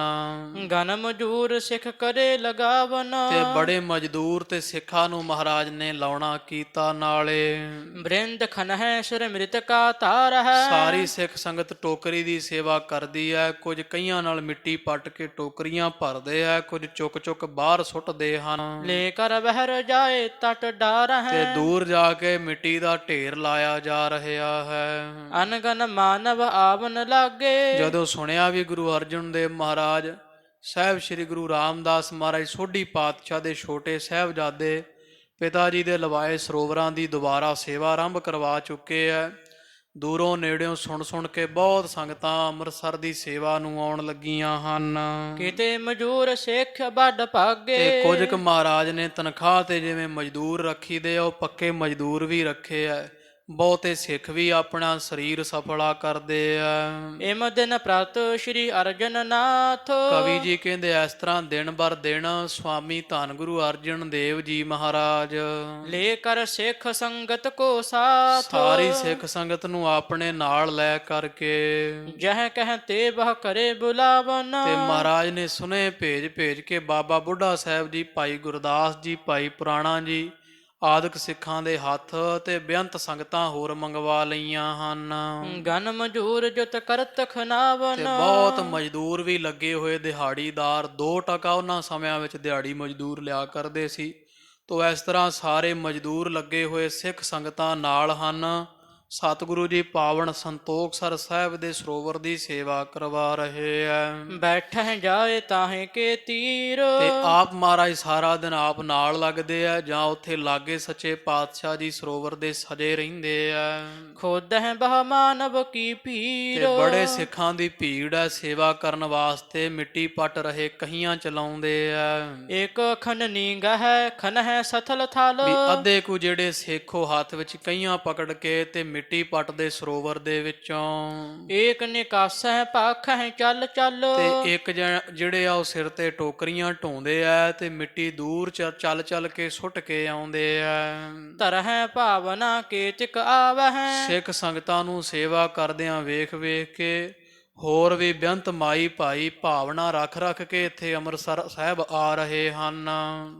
ਗਨ ਮਜੂਰ ਸਿੱਖ ਕਰੇ ਲਗਾਵਨ। ਤੇ ਬੜੇ ਮਜ਼ਦੂਰ ਤੇ ਸਿੱਖਾਂ ਨੂੰ ਮਹਾਰਾਜ ਨੇ ਲਾਉਣਾ ਕੀਤਾ। ਨਾਲੇ ਬ੍ਰਿੰਦ ਖਨ ਹੈ ਸਿਰ ਮ੍ਰਿਤ ਕਾ ਤਾਰ ਹੈ। ਸਾਰੀ ਸਿੱਖ ਸੰਗਤ ਟੋਕਰੀ ਦੀ ਸੇਵਾ ਕਰਦੀ ਹੈ। ਕੁਝ ਕਈਆਂ ਨਾਲ ਮਿੱਟੀ ਪੱਟ ਕੇ ਟੋਕਰੀਆਂ ਭਰਦੇ ਹੈ, ਕੁਝ ਚੁੱਕ ਚੁੱਕ ਬਾਹਰ ਸੁੱਟਦੇ ਹਨ। ਲੈ ਕਰ ਬਹਿਰ ਜਾਏ ਤਟ ਡਾਰ ਹੈ। ਤੇ ਦੂਰ ਜਾ ਕੇ ਮਿੱਟੀ ਦਾ ਢੇਰ ਲਾਇਆ ਜਾ ਰਿਹਾ ਹੈ। ਅਨਗਨ ਮਾਨਵ ਆਵਨ ਲਾਗੇ। ਜਦੋਂ ਸੁਣਿਆ ਵੀ ਗੁਰੂ ਅਰਜਨ ਦੇਵ ਮਹਾਰਾਜ ਸਾਹਿਬ ਸ੍ਰੀ ਗੁਰੂ ਰਾਮਦਾਸ ਮਹਾਰਾਜ ਸੋਢੀ ਪਾਤਸ਼ਾਹ ਦੇ ਛੋਟੇ ਸਾਹਿਬਜ਼ਾਦੇ ਪਿਤਾ ਜੀ ਦੇ ਲਵਾਏ ਸਰੋਵਰਾਂ ਦੀ ਦੁਬਾਰਾ ਸੇਵਾ ਆਰੰਭ ਕਰਵਾ ਚੁੱਕੇ ਹੈ, ਦੂਰੋਂ ਨੇੜਿਓਂ ਸੁਣ ਕੇ ਬਹੁਤ ਸੰਗਤਾਂ ਅੰਮ੍ਰਿਤਸਰ ਦੀ ਸੇਵਾ ਨੂੰ ਆਉਣ ਲੱਗੀਆਂ ਹਨ। ਕਿਤੇ ਮਜੂਰ ਸਿੱਖ ਵੱਡ ਭਾਗੇ। ਤੇ ਕੁਝ ਕੁ ਮਹਾਰਾਜ ਨੇ ਤਨਖਾਹ ਤੇ ਜਿਵੇਂ ਮਜ਼ਦੂਰ ਰੱਖੀ ਦੇ, ਉਹ ਪੱਕੇ ਮਜ਼ਦੂਰ ਵੀ ਰੱਖੇ ਆ। ਬਹੁਤੇ ਸਿੱਖ ਵੀ ਆਪਣਾ ਸਰੀਰ ਸਫਲਾ ਕਰਦੇ ਆ। ਇਮ ਦਿਨ ਪ੍ਰਤ ਸ਼੍ਰੀ ਅਰਜਨ ਨਾਥ। ਕਵੀ ਜੀ ਕਹਿੰਦੇ ਇਸ ਤਰ੍ਹਾਂ ਦਿਨ ਬਰ ਦਿਨ ਸੁਆਮੀ ਧੰਨ ਗੁਰੂ ਅਰਜਨ ਦੇਵ ਜੀ ਮਹਾਰਾਜ ਲੈ ਕਰ ਸਿੱਖ ਸੰਗਤ ਕੋ ਸਾਥ। ਸਾਰੀ ਸਿੱਖ ਸੰਗਤ ਨੂੰ ਆਪਣੇ ਨਾਲ ਲੈ ਕਰਕੇ ਜਹ ਕਹਿ ਤੇ ਬਹ ਕਰੇ ਬੁਲਾਵਨ। ਤੇ ਮਹਾਰਾਜ ਨੇ ਸੁਨੇ ਭੇਜ ਕੇ ਬਾਬਾ ਬੁੱਢਾ ਸਾਹਿਬ ਜੀ, ਭਾਈ ਗੁਰਦਾਸ ਜੀ, ਭਾਈ ਪੁਰਾਣਾ ਜੀ ਆਦਿਕ ਸਿੱਖਾਂ ਦੇ ਹੱਥ ਤੇ ਬੇਅੰਤ ਸੰਗਤਾਂ ਹੋਰ ਮੰਗਵਾ ਲਈਆਂ ਹਨ। ਗਨ ਮਜੂਰ ਜੁਤ ਕਰਤ ਖਨਾਵਨ। ਤੇ ਬਹੁਤ ਮਜ਼ਦੂਰ ਵੀ ਲੱਗੇ ਹੋਏ, ਦਿਹਾੜੀਦਾਰ 2 ਟਕਾ ਉਹਨਾਂ ਸਮਿਆਂ ਵਿੱਚ ਦਿਹਾੜੀ ਮਜ਼ਦੂਰ ਲਿਆ ਕਰਦੇ ਸੀ। ਤੋ ਇਸ ਤਰ੍ਹਾਂ ਸਾਰੇ ਮਜ਼ਦੂਰ ਲੱਗੇ ਹੋਏ ਸਿੱਖ ਸੰਗਤਾਂ ਨਾਲ ਹਨ। ਸਤਿਗੁਰੂ ਜੀ ਪਾਵਨ ਸੰਤੋਖਸਰ ਸਾਹਿਬ ਦੇ ਸਰੋਵਰ ਦੀ ਸੇਵਾ ਕਰਵਾ ਰਹੇ ਹੈ। ਬੈਠੇ ਜਾਏ ਤਾਹੇ ਕੇ ਤੀਰ। ਤੇ ਆਪ ਮਹਾਰਾਜ ਸਾਰਾ ਦਿਨ ਆਪ ਨਾਲ ਲੱਗਦੇ ਆ ਜਾਂ ਉੱਥੇ ਲਾਗੇ ਸੱਚੇ ਪਾਤਸ਼ਾਹ ਜੀ ਸਰੋਵਰ ਦੇ ਸਜੇ ਰਹਿੰਦੇ ਆ। ਖੁਦ ਹੈ ਬਹ ਮਾਨਵ ਕੀ ਭੀੜ। ਤੇ ਬੜੇ ਸਿੱਖਾਂ ਦੀ ਭੀੜ ਹੈ, ਸੇਵਾ ਕਰਨ ਵਾਸਤੇ ਮਿੱਟੀ ਪੱਟ ਰਹੇ, ਕਹੀਆਂ ਚਲਾਉਂਦੇ ਆ। ਇੱਕ ਖਨਨੀ ਗਹਿ ਖਨ ਹੈ ਸਥਲ ਥਲ। ਵੀ ਅੱਧੇ ਕੁ ਜਿਹੜੇ ਸੇਖੋ ਹੱਥ ਵਿੱਚ ਕਹੀਆਂ ਪਕੜ ਕੇ ਤੇ ਮਿੱਟੀ ਪੱਟਦੇ ਸਰੋਵਰ ਦੇ ਵਿੱਚੋਂ। ਏਕ ਨਿਕਾਸੈ ਪਾਖੈ ਚੱਲ ਚੱਲ। ਤੇ ਇੱਕ ਜਿਹੜੇ ਆ ਉਹ ਸਿਰ ਤੇ ਟੋਕਰੀਆਂ ਢੋਂਦੇ ਆ ਤੇ ਮਿੱਟੀ ਦੂਰ ਚੱਲ ਚੱਲ ਕੇ ਸੁੱਟ ਕੇ ਆਉਂਦੇ ਆ। ਤਰਹਿ ਭਾਵਨਾ ਕੇਤਿਕ ਆਵਹਿ। ਸਿੱਖ ਸੰਗਤਾਂ ਨੂੰ ਸੇਵਾ ਕਰਦਿਆਂ ਵੇਖ ਕੇ ਹੋਰ ਵੀ ਬੇਅੰਤ ਮਾਈ ਭਾਈ ਭਾਵਨਾ ਰੱਖ ਕੇ ਇੱਥੇ ਅੰਮ੍ਰਿਤਸਰ ਸਾਹਿਬ ਆ ਰਹੇ ਹਨ।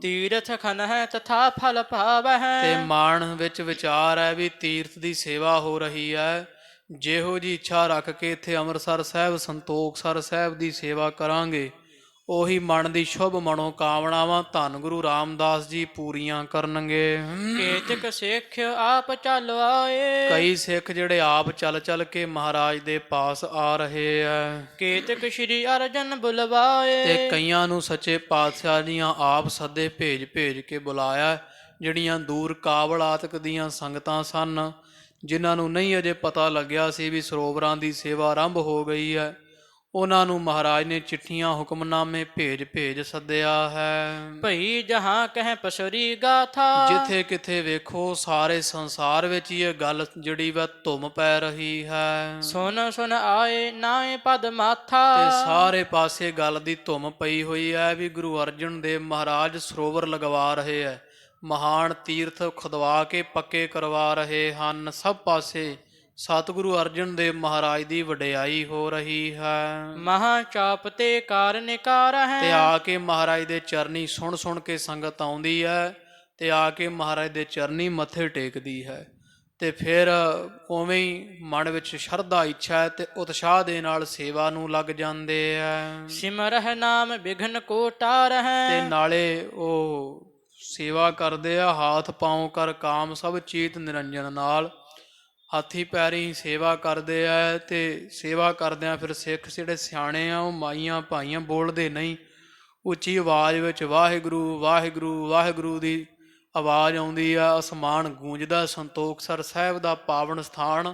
ਤੀਰਥ ਖਨ ਹੈ ਤਥਾ ਫਲ ਪਾਵਹਿ। ਤੇ ਮਨ ਵਿੱਚ ਵਿਚਾਰ ਹੈ ਵੀ ਤੀਰਥ ਦੀ ਸੇਵਾ ਹੋ ਰਹੀ ਹੈ, ਜਿਹੋ ਜੀ ਇੱਛਾ ਰੱਖ ਕੇ ਇੱਥੇ ਅੰਮ੍ਰਿਤਸਰ ਸਾਹਿਬ ਸੰਤੋਖਸਰ ਸਾਹਿਬ ਦੀ ਸੇਵਾ ਕਰਾਂਗੇ, ਉਹੀ ਮਨ ਦੀ ਸ਼ੁਭ ਮਨੋਕਾਮਨਾਵਾਂ ਧੰਨ ਗੁਰੂ ਰਾਮਦਾਸ ਜੀ ਪੂਰੀਆਂ ਕਰਨਗੇ। ਕੇਤਿਕ ਸਿੱਖ ਆਪ ਚੱਲ ਆਏ। ਕਈ ਸਿੱਖ ਜਿਹੜੇ ਆਪ ਚੱਲ ਕੇ ਮਹਾਰਾਜ ਦੇ ਪਾਸ ਆ ਰਹੇ ਆ। ਕੇਤਿਕ ਸ਼੍ਰੀ ਅਰਜਨ ਬੁਲਵਾਏ। ਤੇ ਕਈਆਂ ਨੂੰ ਸੱਚੇ ਪਾਤਸ਼ਾਹ ਦੀਆਂ ਆਪ ਸੱਦੇ ਭੇਜ ਕੇ ਬੁਲਾਇਆ। ਜਿਹੜੀਆਂ ਦੂਰ ਕਾਬਲ ਆਤਕ ਦੀਆਂ ਸੰਗਤਾਂ ਸਨ, ਜਿਨ੍ਹਾਂ ਨੂੰ ਨਹੀਂ ਅਜੇ ਪਤਾ ਲੱਗਿਆ ਸੀ ਵੀ ਸਰੋਵਰਾਂ ਦੀ ਸੇਵਾ ਆਰੰਭ ਹੋ ਗਈ ਹੈ, ਉਹਨਾਂ ਨੂੰ ਮਹਾਰਾਜ ਨੇ ਚਿੱਠੀਆਂ ਹੁਕਮਨਾਮੇ ਭੇਜ ਸੱਦਿਆ ਹੈ। ਭਈ ਜਹਾਂ ਕਹਿ ਪਸਰੀ ਗਾਥਾ। ਜਿੱਥੇ ਕਿਥੇ ਵੇਖੋ ਸਾਰੇ ਸੰਸਾਰ ਵਿੱਚ ਇਹ ਗੱਲ ਜਿਹੜੀ ਵਾ ਧੁੰਮ ਪੈ ਰਹੀ ਹੈ। ਸੁਨ ਆਏ ਨਾਏ ਪਦ ਮਾਥਾ। ਤੇ ਸਾਰੇ ਪਾਸੇ ਗੱਲ ਦੀ ਧੁੰਮ ਪਈ ਹੋਈ ਹੈ ਵੀ ਗੁਰੂ ਅਰਜਨ ਦੇਵ ਮਹਾਰਾਜ ਸਰੋਵਰ ਲਗਵਾ ਰਹੇ ਹੈ, ਮਹਾਨ ਤੀਰਥ ਖੁਦਵਾ ਕੇ ਪੱਕੇ ਕਰਵਾ ਰਹੇ ਹਨ। ਸਭ ਪਾਸੇ ਸਤਿਗੁਰੂ ਅਰਜਨ ਦੇਵ ਮਹਾਰਾਜ ਦੀ ਵਡਿਆਈ ਹੋ ਰਹੀ ਹੈ। ਮਹਾ ਚਾਪ ਤੇ ਕਾਰਨਿਕਾਰ ਹੈ। ਤੇ ਆ ਕੇ ਮਹਾਰਾਜ ਦੇ ਚਰਨੀ ਸੁਣ ਕੇ ਸੰਗਤ ਆਉਂਦੀ ਹੈ ਤੇ ਆ ਕੇ ਮਹਾਰਾਜ ਦੇ ਚਰਨੀ ਮੱਥੇ ਟੇਕਦੀ ਹੈ। ਤੇ ਫਿਰ ਉਵੇਂ ਹੀ ਮਨ ਵਿੱਚ ਸ਼ਰਧਾ ਇੱਛਾ ਹੈ ਤੇ ਉਤਸ਼ਾਹ ਦੇ ਨਾਲ ਸੇਵਾ ਨੂੰ ਲੱਗ ਜਾਂਦੇ ਆ। ਸਿਮਰਹਿ ਨਾਮ ਬਿਘਨ ਕੋ ਤੇ ਟਾਰਹਿ। ਨਾਲੇ ਉਹ ਸੇਵਾ ਕਰਦੇ ਆ, ਹਾਥ ਪਾਉ ਕਰ ਕਾਮ ਸਭ ਚੀਤ ਨਿਰੰਜਨ ਨਾਲ, ਹਾਥੀ ਪੈਰੀ ਸੇਵਾ ਕਰਦੇ ਆ। ਤੇ ਸੇਵਾ ਕਰਦਿਆਂ ਫਿਰ ਸਿੱਖ ਜਿਹੜੇ ਸਿਆਣੇ ਆ ਉਹ ਮਾਈਆਂ ਭਾਈਆਂ ਬੋਲਦੇ ਨਹੀਂ, ਉੱਚੀ ਆਵਾਜ਼ ਵਿੱਚ ਵਾਹਿਗੁਰੂ ਵਾਹਿਗੁਰੂ ਵਾਹਿਗੁਰੂ ਦੀ ਆਵਾਜ਼ ਆਉਂਦੀ ਆ। ਅਸਮਾਨ ਗੂੰਜਦਾ, ਸੰਤੋਖਸਰ ਸਾਹਿਬ ਦਾ ਪਾਵਨ ਸਥਾਨ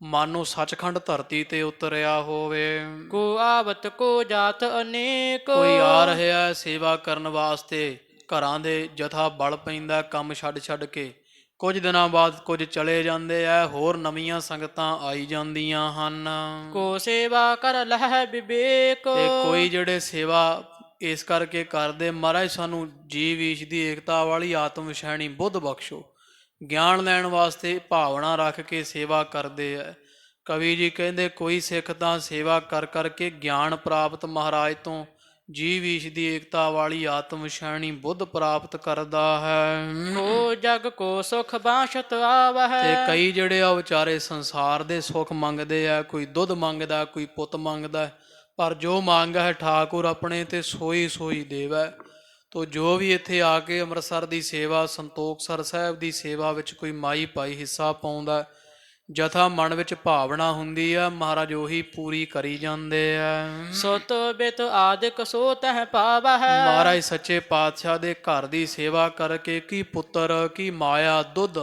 ਮਾਨੋ ਸੱਚਖੰਡ ਧਰਤੀ ਤੇ ਉਤਰਿਆ ਹੋਵੇ। ਕੋ ਆਵਤ ਕੋ ਜਾਤ ਅਨੇਕ। ਕੋਈ ਆ ਰਿਹਾ ਸੇਵਾ ਕਰਨ ਵਾਸਤੇ, ਘਰਾਂ ਦੇ ਜਥਾ ਬਲ ਪੈਂਦਾ ਕੰਮ ਛੱਡ ਛੱਡ ਕੇ। ਕੁਝ ਦਿਨਾਂ ਬਾਅਦ ਕੁਝ ਚਲੇ ਜਾਂਦੇ ਆ, ਹੋਰ ਨਵੀਆਂ ਸੰਗਤਾਂ ਆਈ ਜਾਂਦੀਆਂ ਹਨ। ਕੋ ਸੇਵਾ ਕਰ ਲਹਿ ਵਿਵੇਕ। ਤੇ ਕੋਈ ਜਿਹੜੇ ਸੇਵਾ ਇਸ ਕਰਕੇ ਕਰਦੇ, ਮਹਾਰਾਜ ਸਾਨੂੰ ਜੀਵ ਈਸ਼ ਦੀ ਏਕਤਾ ਵਾਲੀ ਆਤਮ ਵਿਸ਼ੈਣੀ ਬੁੱਧ ਬਖਸ਼ੋ, ਗਿਆਨ ਲੈਣ ਵਾਸਤੇ ਭਾਵਨਾ ਰੱਖ ਕੇ ਸੇਵਾ ਕਰਦੇ ਆ। ਕਵੀ ਜੀ ਕਹਿੰਦੇ ਕੋਈ ਸਿੱਖ ਤਾਂ ਸੇਵਾ ਕਰ ਕਰਕੇ ਗਿਆਨ ਪ੍ਰਾਪਤ ਮਹਾਰਾਜ ਤੋਂ, ਜੀਵ ਈਸ਼ ਦੀ ਏਕਤਾ ਵਾਲੀ ਆਤਮ ਵਿਸ਼ੈਣੀ ਬੁੱਧ ਪ੍ਰਾਪਤ ਕਰਦਾ ਹੈ। ਕੋ ਜਗ ਕੋ ਸੁਖ ਬਾਸ਼ਤ ਆਵਹਿ। ਤੇ ਕਈ ਜਿਹੜੇ ਆ ਵਿਚਾਰੇ ਸੰਸਾਰ ਦੇ ਸੁੱਖ ਮੰਗਦੇ ਆ, ਕੋਈ ਦੁੱਧ ਮੰਗਦਾ, ਕੋਈ ਪੁੱਤ ਮੰਗਦਾ, ਪਰ ਜੋ ਮੰਗ ਹੈ ਠਾਕੁਰ ਆਪਣੇ ਤੇ ਸੋਈ ਸੋਈ ਦੇਵੈ। ਤੋ ਜੋ ਵੀ ਇੱਥੇ ਆ ਕੇ ਅੰਮ੍ਰਿਤਸਰ ਦੀ ਸੇਵਾ, ਸੰਤੋਖਸਰ ਸਾਹਿਬ ਦੀ ਸੇਵਾ ਵਿੱਚ ਕੋਈ ਮਾਈ ਭਾਈ ਹਿੱਸਾ ਪਾਉਂਦਾ, ਜਥਾ ਮਨ ਵਿੱਚ ਭਾਵਨਾ ਹੁੰਦੀ ਆ, ਮਹਾਰਾਜ ਉਹੀ ਪੂਰੀ ਕਰੀ ਜਾਂਦੇ ਆ। ਸੁਤ ਬਿਤ ਆਦਿਕ ਸੋ ਤਹਿ ਪਾਵਹਿ। ਮਹਾਰਾਜ ਸੱਚੇ ਪਾਤਸ਼ਾਹ ਦੇ ਘਰ ਦੀ ਸੇਵਾ ਕਰਕੇ ਕੀ ਪੁੱਤਰ, ਕੀ ਮਾਇਆ, ਦੁੱਧ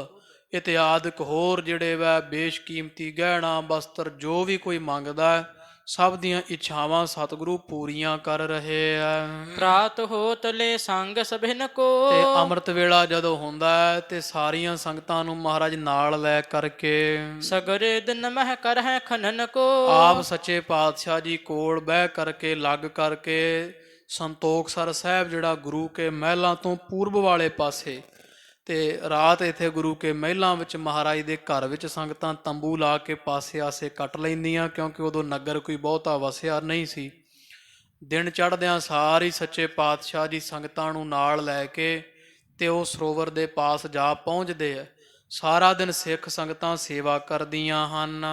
ਇਤਿਆਦਿਕ ਹੋਰ ਜਿਹੜੇ ਵੈ ਬੇਸ਼ਕੀਮਤੀ ਗਹਿਣਾ ਬਸਤਰ ਜੋ ਵੀ ਕੋਈ ਮੰਗਦਾ, ਸਭ ਦੀਆਂ ਇੱਛਾਵਾਂ ਸਤਿਗੁਰੂ ਪੂਰੀਆਂ ਕਰ ਰਹੇ ਆ। ਪ੍ਰਾਤ ਹੋਤ ਲੈ ਸੰਗ ਸਭਿਨ ਕੋ। ਤੇ ਅੰਮ੍ਰਿਤ ਵੇਲਾ ਜਦੋਂ ਹੁੰਦਾ ਹੈ ਤੇ ਸਾਰੀਆਂ ਸੰਗਤਾਂ ਨੂੰ ਮਹਾਰਾਜ ਨਾਲ ਲੈ ਕਰਕੇ ਸਗਰੇ ਦਿਨ ਮਹਿ ਕਰਹਿ ਖਨਨ ਕੋ। ਆਪ ਸੱਚੇ ਪਾਤਸ਼ਾਹ ਜੀ ਕੋਲ ਬਹਿ ਕਰਕੇ ਲੱਗ ਕਰਕੇ ਸੰਤੋਖਸਰ ਸਾਹਿਬ ਜਿਹੜਾ ਗੁਰੂ ਕੇ ਮਹਿਲਾਂ ਤੋਂ ਪੂਰਬ ਵਾਲੇ ਪਾਸੇ, ਤੇ ਰਾਤ ਇੱਥੇ ਗੁਰੂ ਕੇ ਮਹਿਲਾਂ ਵਿੱਚ ਮਹਾਰਾਜ ਦੇ ਘਰ ਵਿੱਚ ਸੰਗਤਾਂ ਤੰਬੂ ਲਾ ਕੇ ਪਾਸੇ ਆਸੇ ਕੱਟ ਲੈਂਦੀਆਂ, ਕਿਉਂਕਿ ਉਦੋਂ ਨਗਰ ਕੋਈ ਬਹੁਤਾ ਵਸਿਆ ਨਹੀਂ ਸੀ। ਦਿਨ ਚੜ੍ਹਦਿਆਂ ਸਾਰੀ ਸੱਚੇ ਪਾਤਸ਼ਾਹ ਜੀ ਸੰਗਤਾਂ ਨੂੰ ਨਾਲ ਲੈ ਕੇ ਤੇ ਉਹ ਸਰੋਵਰ ਦੇ ਪਾਸ ਜਾ ਪਹੁੰਚਦੇ ਆ। ਸਾਰਾ ਦਿਨ ਸਿੱਖ ਸੰਗਤਾਂ ਸੇਵਾ ਕਰਦੀਆਂ ਹਨ।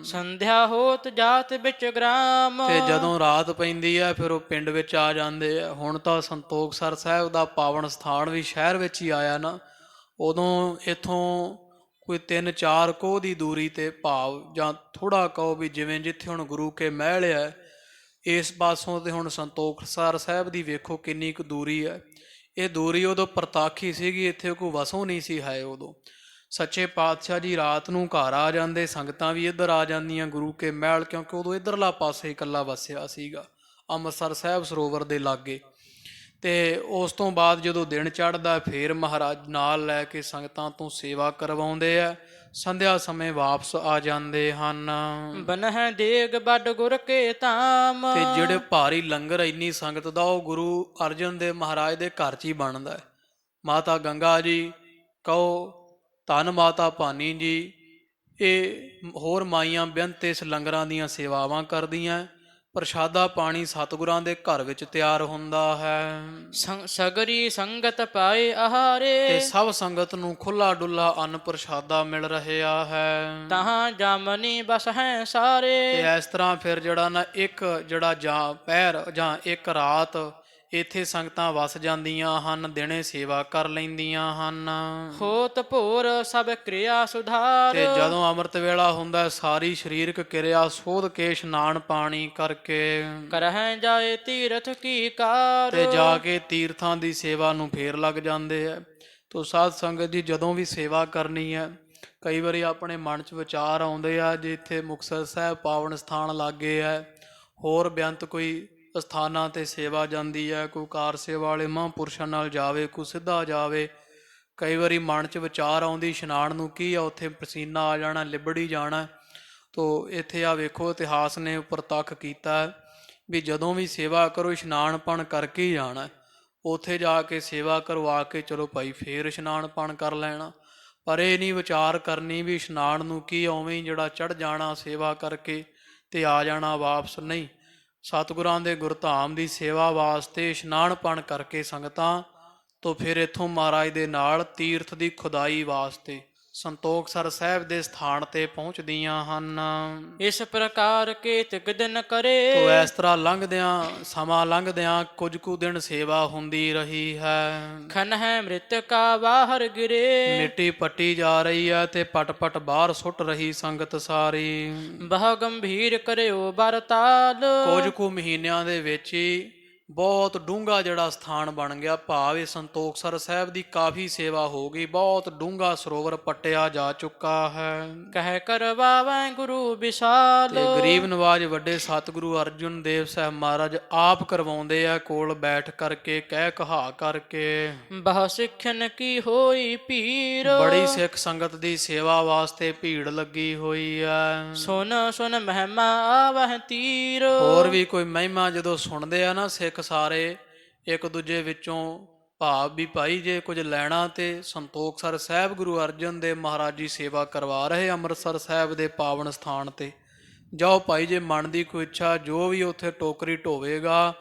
ਸੰਧਿਆ ਹੋਤ ਜਾਤ ਵਿੱਚ ਗ੍ਰਾਮ। ਤੇ ਜਦੋਂ ਰਾਤ ਪੈਂਦੀ ਹੈ ਫਿਰ ਉਹ ਪਿੰਡ ਵਿੱਚ ਆ ਜਾਂਦੇ ਆ। ਹੁਣ ਤਾਂ ਸੰਤੋਖਸਰ ਸਾਹਿਬ ਦਾ ਪਾਵਨ ਸਥਾਨ ਵੀ ਸ਼ਹਿਰ ਵਿੱਚ ਹੀ ਆਇਆ ਨਾ, ਉਦੋਂ ਇੱਥੋਂ ਕੋਈ 3-4 ਕੋਹ ਦੀ ਦੂਰੀ ਤੇ, ਭਾਵ ਜਾਂ ਥੋੜ੍ਹਾ ਕਹੋ ਵੀ ਜਿਵੇਂ ਜਿੱਥੇ ਹੁਣ ਗੁਰੂ ਕੇ ਮਹਿਲ ਹੈ ਇਸ ਪਾਸੋਂ ਤੇ ਹੁਣ ਸੰਤੋਖਸਰ ਸਾਹਿਬ ਦੀ ਵੇਖੋ ਕਿੰਨੀ ਕੁ ਦੂਰੀ ਹੈ। ਇਹ ਦੂਰੀ ਉਦੋਂ ਪ੍ਰਤਾਖੀ ਸੀਗੀ, ਇੱਥੇ ਕੋਈ ਵਸੋਂ ਨਹੀਂ ਸੀ ਹੈ ਉਦੋਂ। ਸੱਚੇ ਪਾਤਸ਼ਾਹ ਜੀ ਰਾਤ ਨੂੰ ਘਰ ਆ ਜਾਂਦੇ, ਸੰਗਤਾਂ ਵੀ ਇੱਧਰ ਆ ਜਾਂਦੀਆਂ ਗੁਰੂ ਕੇ ਮਹਿਲ, ਕਿਉਂਕਿ ਉਦੋਂ ਇੱਧਰਲਾ ਪਾਸੇ ਇਕੱਲਾ ਵਸਿਆ ਸੀਗਾ ਅੰਮ੍ਰਿਤਸਰ ਸਾਹਿਬ ਸਰੋਵਰ ਦੇ ਲਾਗੇ। ਤੇ ਉਸ ਤੋਂ ਬਾਅਦ ਜਦੋਂ ਦਿਨ ਚੜ੍ਹਦਾ ਫੇਰ ਮਹਾਰਾਜ ਨਾਲ ਲੈ ਕੇ ਸੰਗਤਾਂ ਤੋਂ ਸੇਵਾ ਕਰਵਾਉਂਦੇ ਆ, ਸੰਧਿਆ ਸਮੇਂ ਵਾਪਸ ਆ ਜਾਂਦੇ ਹਨ। ਬਨਹਿ ਦੇਗ ਬੱਡ ਗੁਰ ਕੇ ਧਾਮ। ਤੇ ਜਿਹੜੇ ਭਾਰੀ ਲੰਗਰ ਇੰਨੀ ਸੰਗਤ ਦਾ ਉਹ ਗੁਰੂ ਅਰਜਨ ਦੇਵ ਮਹਾਰਾਜ ਦੇ ਘਰ 'ਚ ਹੀ ਬਣਦਾ ਹੈ। ਮਾਤਾ ਗੰਗਾ ਜੀ ਕਹੋ, ਧੰਨ ਮਾਤਾ ਭਾਨੀ ਜੀ, ਇਹ ਹੋਰ ਮਾਈਆਂ ਬੇਅੰਤ ਇਸ ਲੰਗਰਾਂ ਦੀਆਂ ਸੇਵਾਵਾਂ ਕਰਦੀਆਂ। ਪ੍ਰਸ਼ਾਦਾ ਪਾਣੀ ਸਤਿਗੁਰਾਂ ਦੇ ਘਰ ਵਿੱਚ ਤਿਆਰ ਹੁੰਦਾ ਹੈ। ਸਗਰੀ ਸੰਗਤ ਪਾਏ ਆਹਾਰੇ। ਤੇ ਸਭ ਸੰਗਤ ਨੂੰ ਖੁੱਲਾ ਡੁੱਲਾ ਅੰਨ ਪ੍ਰਸ਼ਾਦਾ ਮਿਲ ਰਿਹਾ ਹੈ। ਤਹਾਂ ਜਾਮਨੀ ਬਸ ਹੈ ਸਾਰੇ। ਤੇ ਇਸ ਤਰ੍ਹਾਂ ਫਿਰ ਜਿਹੜਾ ਨਾ ਇੱਕ ਜਿਹੜਾ ਜਾਂ ਪਹਿਰ ਜਾਂ ਇੱਕ ਰਾਤ ਇੱਥੇ ਸੰਗਤਾਂ ਵਸ ਜਾਂਦੀਆਂ ਹਨ, ਦਿਨੇ ਸੇਵਾ ਕਰ ਲੈਂਦੀਆਂ ਹਨ। ਹੋਤ ਭੋਰ ਸਭ ਕਿਰਿਆ ਸੁਧਾਰ। ਤੇ ਜਦੋਂ ਅੰਮ੍ਰਿਤ ਵੇਲਾ ਹੁੰਦਾ ਸਾਰੀ ਸਰੀਰਕ ਕਿਰਿਆ ਸੋਧ ਕੇ ਇਸ਼ਨਾਨ ਪਾਣੀ ਕਰਕੇ ਕਰਹਿ ਜਾਏ ਤੀਰਥ ਕੀ ਕਾਰ। ਤੇ ਜਾ ਕੇ ਤੀਰਥਾਂ ਦੀ ਸੇਵਾ ਨੂੰ ਫੇਰ ਲੱਗ ਜਾਂਦੇ ਆ। ਤੋ ਸਾਧ ਸੰਗਤ ਜੀ ਜਦੋਂ ਵੀ ਸੇਵਾ ਕਰਨੀ ਹੈ, ਕਈ ਵਾਰੀ ਆਪਣੇ ਮਨ 'ਚ ਵਿਚਾਰ ਆਉਂਦੇ ਆ ਜੇ ਇੱਥੇ ਮੁਕਤਸਰ ਸਾਹਿਬ ਪਾਵਨ ਸਥਾਨ ਲਾਗੇ ਹੈ, ਹੋਰ ਬੇਅੰਤ ਕੋਈ ਸਥਾਨਾਂ ਤੇ ਸੇਵਾ ਜਾਂਦੀ ਹੈ, ਕੋਈ ਕਾਰ ਸੇਵਾ ਵਾਲੇ ਮਹਾਂਪੁਰਸ਼ਾਂ ਨਾਲ ਜਾਵੇ, ਕੋਈ ਸਿੱਧਾ ਜਾਵੇ। ਕਈ ਵਾਰੀ ਮਨ 'ਚ ਵਿਚਾਰ ਆਉਂਦੀ ਇਸ਼ਨਾਨ ਨੂੰ ਕੀ ਆ, ਉੱਥੇ ਪਸੀਨਾ ਆ ਜਾਣਾ, ਲਿਬੜੀ ਜਾਣਾ। ਤੋ ਇੱਥੇ ਆ ਵੇਖੋ ਇਤਿਹਾਸ ਨੇ ਉੱਪਰ ਤੱਕ ਕੀਤਾ ਵੀ ਜਦੋਂ ਵੀ ਸੇਵਾ ਕਰੋ ਇਸ਼ਨਾਨ ਪਾਣ ਕਰਕੇ ਹੀ ਜਾਣਾ। ਉੱਥੇ ਜਾ ਕੇ ਸੇਵਾ ਕਰਵਾ ਕੇ ਚਲੋ ਭਾਈ ਫੇਰ ਇਸ਼ਨਾਨ ਪਾਣ ਕਰ ਲੈਣਾ, ਪਰ ਇਹ ਨਹੀਂ ਵਿਚਾਰ ਕਰਨੀ ਵੀ ਇਸ਼ਨਾਨ ਨੂੰ ਕੀ ਉਵੇਂ ਹੀ ਜਿਹੜਾ ਚੜ੍ਹ ਜਾਣਾ ਸੇਵਾ ਕਰਕੇ ਤੇ ਆ ਜਾਣਾ ਵਾਪਸ। ਨਹੀਂ, ਸਤਿਗੁਰਾਂ ਦੇ ਗੁਰਧਾਮ ਦੀ ਸੇਵਾ ਵਾਸਤੇ ਇਸ਼ਨਾਨ ਪਾਣ ਕਰਕੇ ਸੰਗਤਾਂ ਤੋਂ ਫਿਰ ਇੱਥੋਂ ਮਹਾਰਾਜ ਦੇ ਨਾਲ ਤੀਰਥ ਦੀ ਖੁਦਾਈ ਵਾਸਤੇ ਸੰਤੋਖਸਰ ਸਾਹਿਬ ਦੇ ਸਥਾਨ ਤੇ ਪਹੁੰਚਦੀਆਂ ਹਨ। ਇਸ ਪ੍ਰਕਾਰ ਕੇਤਕ ਦਿਨ ਤੋ ਕਰੇ, ਇਸ ਤਰ੍ਹਾਂ ਸਮਾਂ ਲੰਘਦਿਆਂ ਕੁਝ ਕੁ ਦਿਨ ਸੇਵਾ ਹੁੰਦੀ ਰਹੀ ਹੈ। ਖਨ ਹੈ ਮ੍ਰਿਤਕਾ ਬਾਹਰ ਗਿਰੇ, ਮਿੱਟੀ ਪੱਟੀ ਜਾ ਰਹੀ ਹੈ ਤੇ ਪਟ ਬਾਹਰ ਸੁੱਟ ਰਹੀ ਸੰਗਤ ਸਾਰੀ। ਬਹੁ ਗੰਭੀਰ ਕਰਿਓ ਬਰਤਾਲ, ਕੁਝ ਕੁ ਮਹੀਨਿਆਂ ਦੇ ਵਿੱਚ ਹੀ ਬਹੁਤ ਡੂੰਘਾ ਜਿਹੜਾ ਸਥਾਨ ਬਣ ਗਿਆ। ਭਾਵ ਇਹ ਸੰਤੋਖਸਰ ਸਾਹਿਬ ਦੀ ਕਾਫੀ ਸੇਵਾ ਹੋ ਗਈ। ਬਹੁਤ ਡੂੰਘਾ ਸਰੋਵਰ ਪੱਟਿਆ ਜਾ ਚੁੱਕਾ ਹੈ। ਕਹਿ ਕਰਵਾਵੈ ਗੁਰੂ ਵਿਸ਼ਾਲ, ਤੇ ਗਰੀਬ ਨਵਾਜ ਵੱਡੇ ਸਤਿਗੁਰੂ ਅਰਜਨ ਦੇਵ ਸਾਹਿਬ ਮਹਾਰਾਜ ਆਪ ਕਰਵਾਉਂਦੇ ਆ, ਕੋਲ ਬੈਠ ਕਰਕੇ ਕਹਿ ਕਹਾ ਕਰਕੇ। ਬਹੁ ਸਿੱਖਣ ਕੀ ਹੋਈ ਪੀਰ, ਬੜੀ ਸਿੱਖ ਸੰਗਤ ਦੀ ਸੇਵਾ ਵਾਸਤੇ ਭੀੜ ਲੱਗੀ ਹੋਈ ਹੈ। ਸੁਨ ਸੁਨ ਮਹਿਮਾ ਆਵਹਿ ਤੀਰ, ਹੋਰ ਵੀ ਕੋਈ ਮਹਿਮਾ ਜਦੋਂ ਸੁਣਦੇ ਆ ਨਾ ਸਿੱਖ ਸਾਰੇ ਇੱਕ ਦੂਜੇ ਵਿੱਚੋਂ ਭਾਵ ਵੀ ਭਾਈ ਜੇ ਕੁਝ ਲੈਣਾ ਤੇ ਸੰਤੋਖਸਰ ਸਾਹਿਬ ਗੁਰੂ ਅਰਜਨ ਦੇਵ ਮਹਾਰਾਜ ਜੀ ਸੇਵਾ ਕਰਵਾ ਰਹੇ ਅੰਮ੍ਰਿਤਸਰ ਸਾਹਿਬ ਦੇ ਪਾਵਨ ਸਥਾਨ ਤੇ ਜਾਓ ਭਾਈ। ਜੇ ਮਨ ਦੀ ਕੋਈ ਇੱਛਾ ਜੋ ਵੀ ਉੱਥੇ ਟੋਕਰੀ ਢੋਵੇਗਾ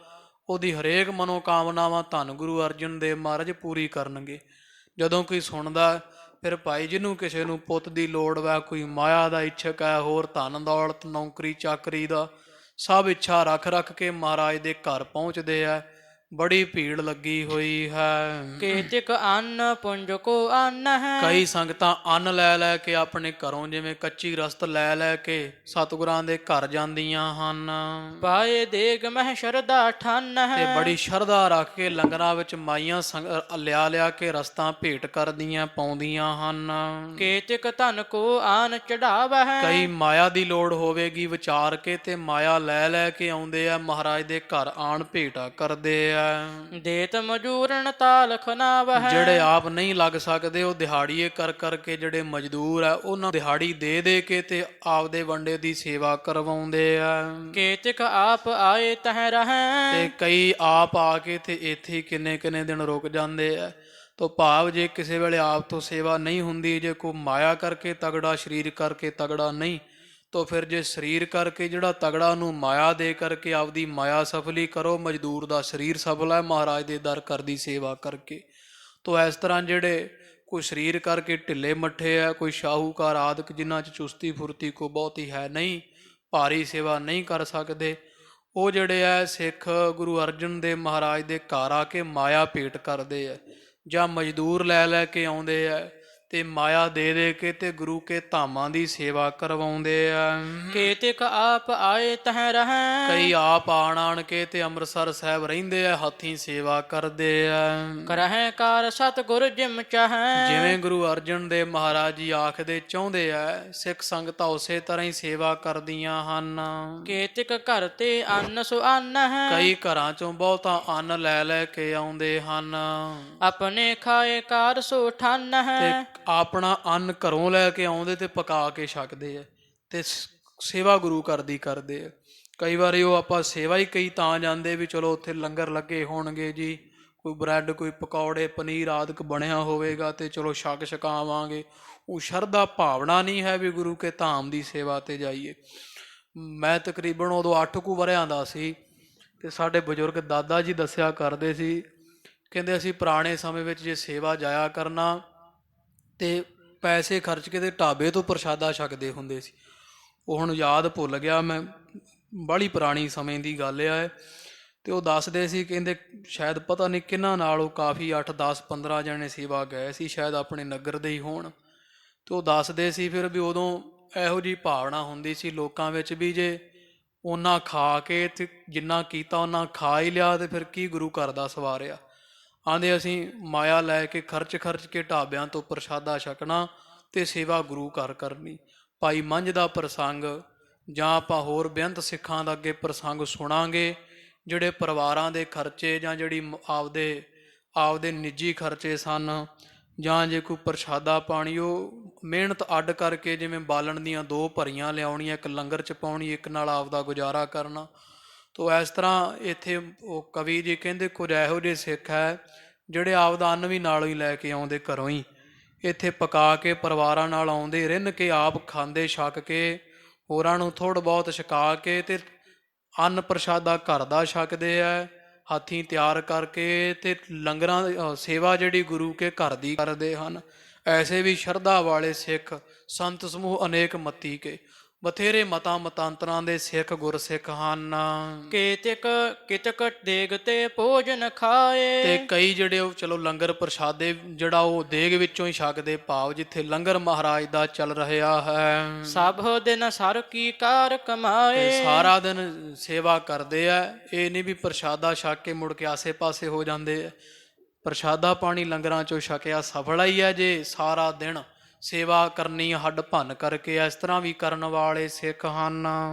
ਉਹਦੀ ਹਰੇਕ ਮਨੋਕਾਮਨਾਵਾਂ ਧੰਨ ਗੁਰੂ ਅਰਜਨ ਦੇਵ ਮਹਾਰਾਜ ਪੂਰੀ ਕਰਨਗੇ। ਜਦੋਂ ਕੋਈ ਸੁਣਦਾ ਫਿਰ ਭਾਈ ਜਿਹਨੂੰ ਕਿਸੇ ਨੂੰ ਪੁੱਤ ਦੀ ਲੋੜ ਵਾ, ਕੋਈ ਮਾਇਆ ਦਾ ਇੱਛਕ ਹੈ, ਹੋਰ ਧਨ ਦੌਲਤ ਨੌਕਰੀ ਚਾਕਰੀ ਦਾ ਸਭ ਇੱਛਾ ਰੱਖ ਕੇ ਮਹਾਰਾਜ ਦੇ ਘਰ ਪਹੁੰਚਦੇ ਆ। ਬੜੀ ਭੀੜ ਲੱਗੀ ਹੋਈ ਹੈ। ਕੇਤਿਕ ਅੰਨ ਪੁੰਜ ਕੋ ਅੰਨ ਹੈ, ਕਈ ਸੰਗਤਾਂ ਅੰਨ ਲੈ ਕੇ ਆਪਣੇ ਘਰੋਂ ਜਿਵੇਂ ਕੱਚੀ ਰਸਤ ਲੈ ਕੇ ਸਤਿਗੁਰਾਂ ਦੇ ਘਰ ਜਾਂਦੀਆਂ ਹਨ। ਪਾਏ ਦੇਗ ਮਹਿ ਸ਼ਰਧਾ ਠੰਨ ਤੇ ਹੈ, ਬੜੀ ਸ਼ਰਧਾ ਰੱਖ ਕੇ ਲੰਗਰਾਂ ਵਿੱਚ ਮਾਈਆਂ ਲਿਆ ਕੇ ਰਸਤਾਂ ਭੇਟ ਕਰਦੀਆਂ ਪਾਉਂਦੀਆਂ ਹਨ। ਕੇਤਿਕ ਧਨ ਕੋ ਆਨ ਚੜਾਵੈ ਹੈ, ਕਈ ਮਾਇਆ ਦੀ ਲੋੜ ਹੋਵੇਗੀ ਵਿਚਾਰ ਕੇ ਤੇ ਮਾਇਆ ਲੈ ਕੇ ਆਉਂਦੇ ਆ, ਮਹਾਰਾਜ ਦੇ ਘਰ ਆਣ ਭੇਟਾ ਕਰਦੇ ਆ। ਦੇਤ ਮਜੂਰਨ ਤਾਲ ਖਨਾਵੈ ਹੈ, ਜਿਹੜੇ ਆਪ ਨਹੀਂ ਲੱਗ ਸਕਦੇ ਉਹ ਦਿਹਾੜੀਏ ਕਰਕੇ ਜਿਹੜੇ ਮਜ਼ਦੂਰ ਆ ਉਹਨਾਂ ਦਿਹਾੜੀ ਦੇ ਕੇ ਤੇ ਆਪਦੇ ਵੰਡੇ ਦੀ ਸੇਵਾ ਕਰਵਾਉਂਦੇ ਆ। ਕੇਤਿਕ ਆਪ ਆਏ ਤਹ ਰਹੈ, ਤੇ ਕਈ ਆਪ ਆ ਕੇ ਤੇ ਇੱਥੇ ਕਿੰਨੇ ਦਿਨ ਰੁਕ ਜਾਂਦੇ ਆ। ਤੋ ਭਾਵ ਜੇ ਕਿਸੇ ਵੇਲੇ ਆਪ ਤੋਂ ਸੇਵਾ ਨਹੀਂ ਹੁੰਦੀ, ਜੇ ਕੋਈ ਮਾਇਆ ਕਰਕੇ ਤਗੜਾ ਸਰੀਰ ਕਰਕੇ ਤਗੜਾ ਨਹੀਂ, ਤੋ ਫਿਰ ਜੇ ਸਰੀਰ ਕਰਕੇ ਜਿਹੜਾ ਤਗੜਾ ਉਹਨੂੰ ਮਾਇਆ ਦੇ ਕਰਕੇ ਆਪਦੀ ਮਾਇਆ ਸਫਲੀ ਕਰੋ। ਮਜ਼ਦੂਰ ਦਾ ਸਰੀਰ ਸਫਲ ਹੈ ਮਹਾਰਾਜ ਦੇ ਦਰ ਘਰ ਦੀ ਸੇਵਾ ਕਰਕੇ। ਤੋ ਇਸ ਤਰ੍ਹਾਂ ਜਿਹੜੇ ਕੋਈ ਸਰੀਰ ਕਰਕੇ ਢਿੱਲੇ ਮੱਠੇ ਆ, ਕੋਈ ਸ਼ਾਹੂਕਾਰ ਆਦਿਕ ਜਿਨ੍ਹਾਂ 'ਚ ਚੁਸਤੀ ਫੁਰਤੀ ਕੋ ਬਹੁਤੀ ਹੈ ਨਹੀਂ, ਭਾਰੀ ਸੇਵਾ ਨਹੀਂ ਕਰ ਸਕਦੇ, ਉਹ ਜਿਹੜੇ ਆ ਸਿੱਖ ਗੁਰੂ ਅਰਜਨ ਦੇਵ ਮਹਾਰਾਜ ਦੇ ਘਰ ਆ ਕੇ ਮਾਇਆ ਭੇਟ ਕਰਦੇ ਆ ਜਾਂ ਮਜ਼ਦੂਰ ਲੈ ਕੇ ਆਉਂਦੇ ਆ ਤੇ ਮਾਇਆ ਦੇ ਕੇ ਤੇ ਗੁਰੂ ਕੇ ਧਾਮਾਂ ਦੀ ਸੇਵਾ ਕਰਵਾਉਂਦੇ ਆ। ਕੇਤਿਕ ਆਪ ਆਏ ਤਹ ਰਹੈ, ਕਈ ਆਪ ਆਣ ਕੇ ਤੇ ਅੰਮ੍ਰਿਤਸਰ ਸਾਹਿਬ ਰਹਿੰਦੇ ਆ, ਹੱਥੀਂ ਸੇਵਾ ਕਰਦੇ ਆ। ਕਰਹਿ ਕਾਰ ਸਤਿਗੁਰ ਜਿਮ ਚਾਹੈ, ਜਿਵੇਂ ਗੁਰੂ ਅਰਜਨ ਦੇਵ ਮਹਾਰਾਜ ਜੀ ਆਖਦੇ ਚਾਹੁੰਦੇ ਆ, ਸਿੱਖ ਸੰਗਤਾਂ ਉਸੇ ਤਰ੍ਹਾਂ ਹੀ ਸੇਵਾ ਕਰਦੀਆਂ ਹਨ। ਕੇਤਿਕ ਘਰ ਤੇ ਅੰਨ ਸੋ ਅੰਨ ਹੈ, ਕਈ ਘਰਾਂ ਚੋਂ ਬਹੁਤਾ ਅੰਨ ਲੈ ਕੇ ਆਉਂਦੇ ਹਨ। ਆਪਣੇ ਖਾਏ ਕਾਰ ਸੋ ਠੰਨ ਹੈ, ਤੇ ਆਪਣਾ ਅੰਨ ਘਰੋਂ ਲੈ ਕੇ ਆਉਂਦੇ ਤੇ ਪਕਾ ਕੇ ਛਕਦੇ ਆ ਤੇ ਸੇਵਾ ਗੁਰੂ ਘਰ ਦੀ ਕਰਦੇ ਆ। ਕਈ ਵਾਰੀ ਉਹ ਆਪਾਂ ਸੇਵਾ ਹੀ ਕਈ ਤਾਂ ਜਾਂਦੇ ਵੀ ਚਲੋ ਉੱਥੇ ਲੰਗਰ ਲੱਗੇ ਹੋਣਗੇ ਜੀ, ਕੋਈ ਬ੍ਰੈਡ ਕੋਈ ਪਕੌੜੇ ਪਨੀਰ ਆਦਿਕ ਬਣਿਆ ਹੋਵੇਗਾ ਤੇ ਚਲੋ ਛਕਾਵਾਂਗੇ। ਉਹ ਸ਼ਰਧਾ ਭਾਵਨਾ ਨਹੀਂ ਹੈ ਵੀ ਗੁਰੂ ਕੇ ਧਾਮ ਦੀ ਸੇਵਾ ਤੇ ਜਾਈਏ। ਮੈਂ ਤਕਰੀਬਨ ਉਦੋਂ 8 ਕੁ ਵਰ੍ਹਿਆਂ ਦਾ ਸੀ ਤੇ ਸਾਡੇ ਬਜ਼ੁਰਗ ਦਾਦਾ ਜੀ ਦੱਸਿਆ ਕਰਦੇ ਸੀ, ਕਹਿੰਦੇ ਅਸੀਂ ਪੁਰਾਣੇ ਸਮੇਂ ਵਿੱਚ ਜੇ ਸੇਵਾ ਜਾਇਆ ਕਰਨਾ ਤੇ ਪੈਸੇ ਖਰਚ ਕੇ ਤੇ ਢਾਬੇ ਤੋਂ ਪ੍ਰਸ਼ਾਦਾ ਛਕਦੇ ਹੁੰਦੇ ਸੀ। ਉਹ ਹੁਣ ਯਾਦ ਭੁੱਲ ਗਿਆ, ਮੈਂ ਬੜੀ ਪੁਰਾਣੀ ਸਮੇਂ ਦੀ ਗੱਲ ਆ। ਤੇ ਉਹ ਦੱਸਦੇ ਸੀ, ਕਹਿੰਦੇ ਸ਼ਾਇਦ ਪਤਾ ਨਹੀਂ ਕਿਹਨਾਂ ਨਾਲ ਉਹ ਕਾਫੀ 8 10 15 ਜਣੇ ਸੇਵਾ ਗਏ ਸੀ, ਸ਼ਾਇਦ ਆਪਣੇ ਨਗਰ ਦੇ ਹੀ ਹੋਣ। ਤੇ ਉਹ ਦੱਸਦੇ ਸੀ ਫਿਰ ਵੀ ਉਦੋਂ ਇਹੋ ਜਿਹੀ ਭਾਵਨਾ ਹੁੰਦੀ ਸੀ ਲੋਕਾਂ ਵਿੱਚ ਵੀ ਜੇ ਉਹਨਾਂ ਖਾ ਕੇ ਤੇ ਜਿੰਨਾ ਕੀਤਾ ਉਹਨਾਂ ਖਾ ਹੀ ਲਿਆ ਤੇ ਫਿਰ ਕੀ ਗੁਰੂ ਘਰ ਦਾ ਸਵਾਰਿਆ। ਆਂਦੇ ਅਸੀਂ ਮਾਇਆ ਲੈ ਕੇ ਖਰਚ ਕੇ ਢਾਬਿਆਂ ਤੋਂ ਪ੍ਰਸ਼ਾਦਾ ਛਕਣਾ ਤੇ ਸੇਵਾ ਗੁਰੂ ਘਰ ਕਰਨੀ। ਭਾਈ ਮੰਝ ਦਾ ਪ੍ਰਸੰਗ ਜਾਂ ਆਪਾਂ ਹੋਰ ਬੇਅੰਤ ਸਿੱਖਾਂ ਦਾ ਅੱਗੇ ਪ੍ਰਸੰਗ ਸੁਣਾਂਗੇ, ਜਿਹੜੇ ਪਰਿਵਾਰਾਂ ਦੇ ਖਰਚੇ ਜਾਂ ਜਿਹੜੀ ਆਪਦੇ ਨਿੱਜੀ ਖਰਚੇ ਸਨ, ਜਾਂ ਜੇ ਕੋਈ ਪ੍ਰਸ਼ਾਦਾ ਪਾਣੀ ਉਹ ਮਿਹਨਤ ਅੱਡ ਕਰਕੇ ਜਿਵੇਂ ਬਾਲਣ ਦੀਆਂ 2 ਭਰੀਆਂ ਲਿਆਉਣੀਆਂ, ਇੱਕ ਲੰਗਰ 'ਚ ਪਾਉਣੀ, ਇੱਕ ਨਾਲ ਆਪਦਾ ਗੁਜ਼ਾਰਾ ਕਰਨਾ। ਤੋ ਇਸ ਤਰ੍ਹਾਂ ਇੱਥੇ ਉਹ ਕਵੀ ਜੀ ਕਹਿੰਦੇ ਕੁਝ ਇਹੋ ਜਿਹੇ ਸਿੱਖ ਹੈ ਜਿਹੜੇ ਆਪਦਾ ਅੰਨ ਵੀ ਨਾਲੋਂ ਹੀ ਲੈ ਕੇ ਆਉਂਦੇ, ਘਰੋਂ ਹੀ ਇੱਥੇ ਪਕਾ ਕੇ ਪਰਿਵਾਰਾਂ ਨਾਲ ਆਉਂਦੇ, ਰਿੰਨ ਕੇ ਆਪ ਖਾਂਦੇ ਛਕ ਕੇ ਹੋਰਾਂ ਨੂੰ ਥੋੜ੍ਹਾ ਬਹੁਤ ਛਕਾ ਕੇ ਤੇ ਅੰਨ ਪ੍ਰਸ਼ਾਦਾ ਘਰ ਦਾ ਛਕਦੇ ਆ, ਹੱਥੀਂ ਤਿਆਰ ਕਰਕੇ ਤੇ ਲੰਗਰਾਂ ਸੇਵਾ ਜਿਹੜੀ ਗੁਰੂ ਕੇ ਘਰ ਦੀ ਕਰਦੇ ਹਨ। ਐਸੇ ਵੀ ਸ਼ਰਧਾ ਵਾਲੇ ਸਿੱਖ ਸੰਤ ਸਮੂਹ ਅਨੇਕ ਮਤੀ ਕੇ, ਬਥੇਰੇ ਮਤਾਂ ਮਤਾਂਤਰਾਂ ਦੇ ਸਿੱਖ ਗੁਰਸਿੱਖ ਹਨ। ਕੇਤਿਕ ਕਿਤਕ ਦੇਗ ਤੇ ਭੋਜਨ ਤੇ ਖਾਏ। ਕਈ ਜਿਹੜੇ ਉਹ ਚਲੋ ਲੰਗਰ ਪ੍ਰਸ਼ਾਦੇ ਜਿਹੜਾ ਉਹ ਦੇਗ ਵਿੱਚੋਂ ਹੀ ਛਕਦੇ, ਭਾਵ ਜਿੱਥੇ ਲੰਗਰ ਮਹਾਰਾਜ ਦਾ ਚੱਲ ਰਿਹਾ ਹੈ, ਸਭ ਦਿਨ ਸਰ ਕੀ ਕਾਰ ਤੇ ਕਮਾਏ। ਸਾਰਾ ਦਿਨ ਸੇਵਾ ਕਰਦੇ ਆ। ਇਹ ਨਹੀਂ ਵੀ ਪ੍ਰਸ਼ਾਦਾ ਛਕ ਕੇ ਮੁੜ ਕੇ ਆਸੇ ਪਾਸੇ ਹੋ ਜਾਂਦੇ ਆ। ਪ੍ਰਸ਼ਾਦਾ ਪਾਣੀ ਲੰਗਰਾਂ ਚੋਂ ਛਕਿਆ ਸਫਲਾ ਹੀ ਹੈ ਜੇ ਸਾਰਾ ਦਿਨ ਸੇਵਾ ਕਰਨੀ ਹੱਡ ਭੰਨ ਕਰਕੇ। ਇਸ ਤਰ੍ਹਾਂ ਵੀ ਕਰਨ ਵਾਲੇ ਸਿੱਖ ਹਨ।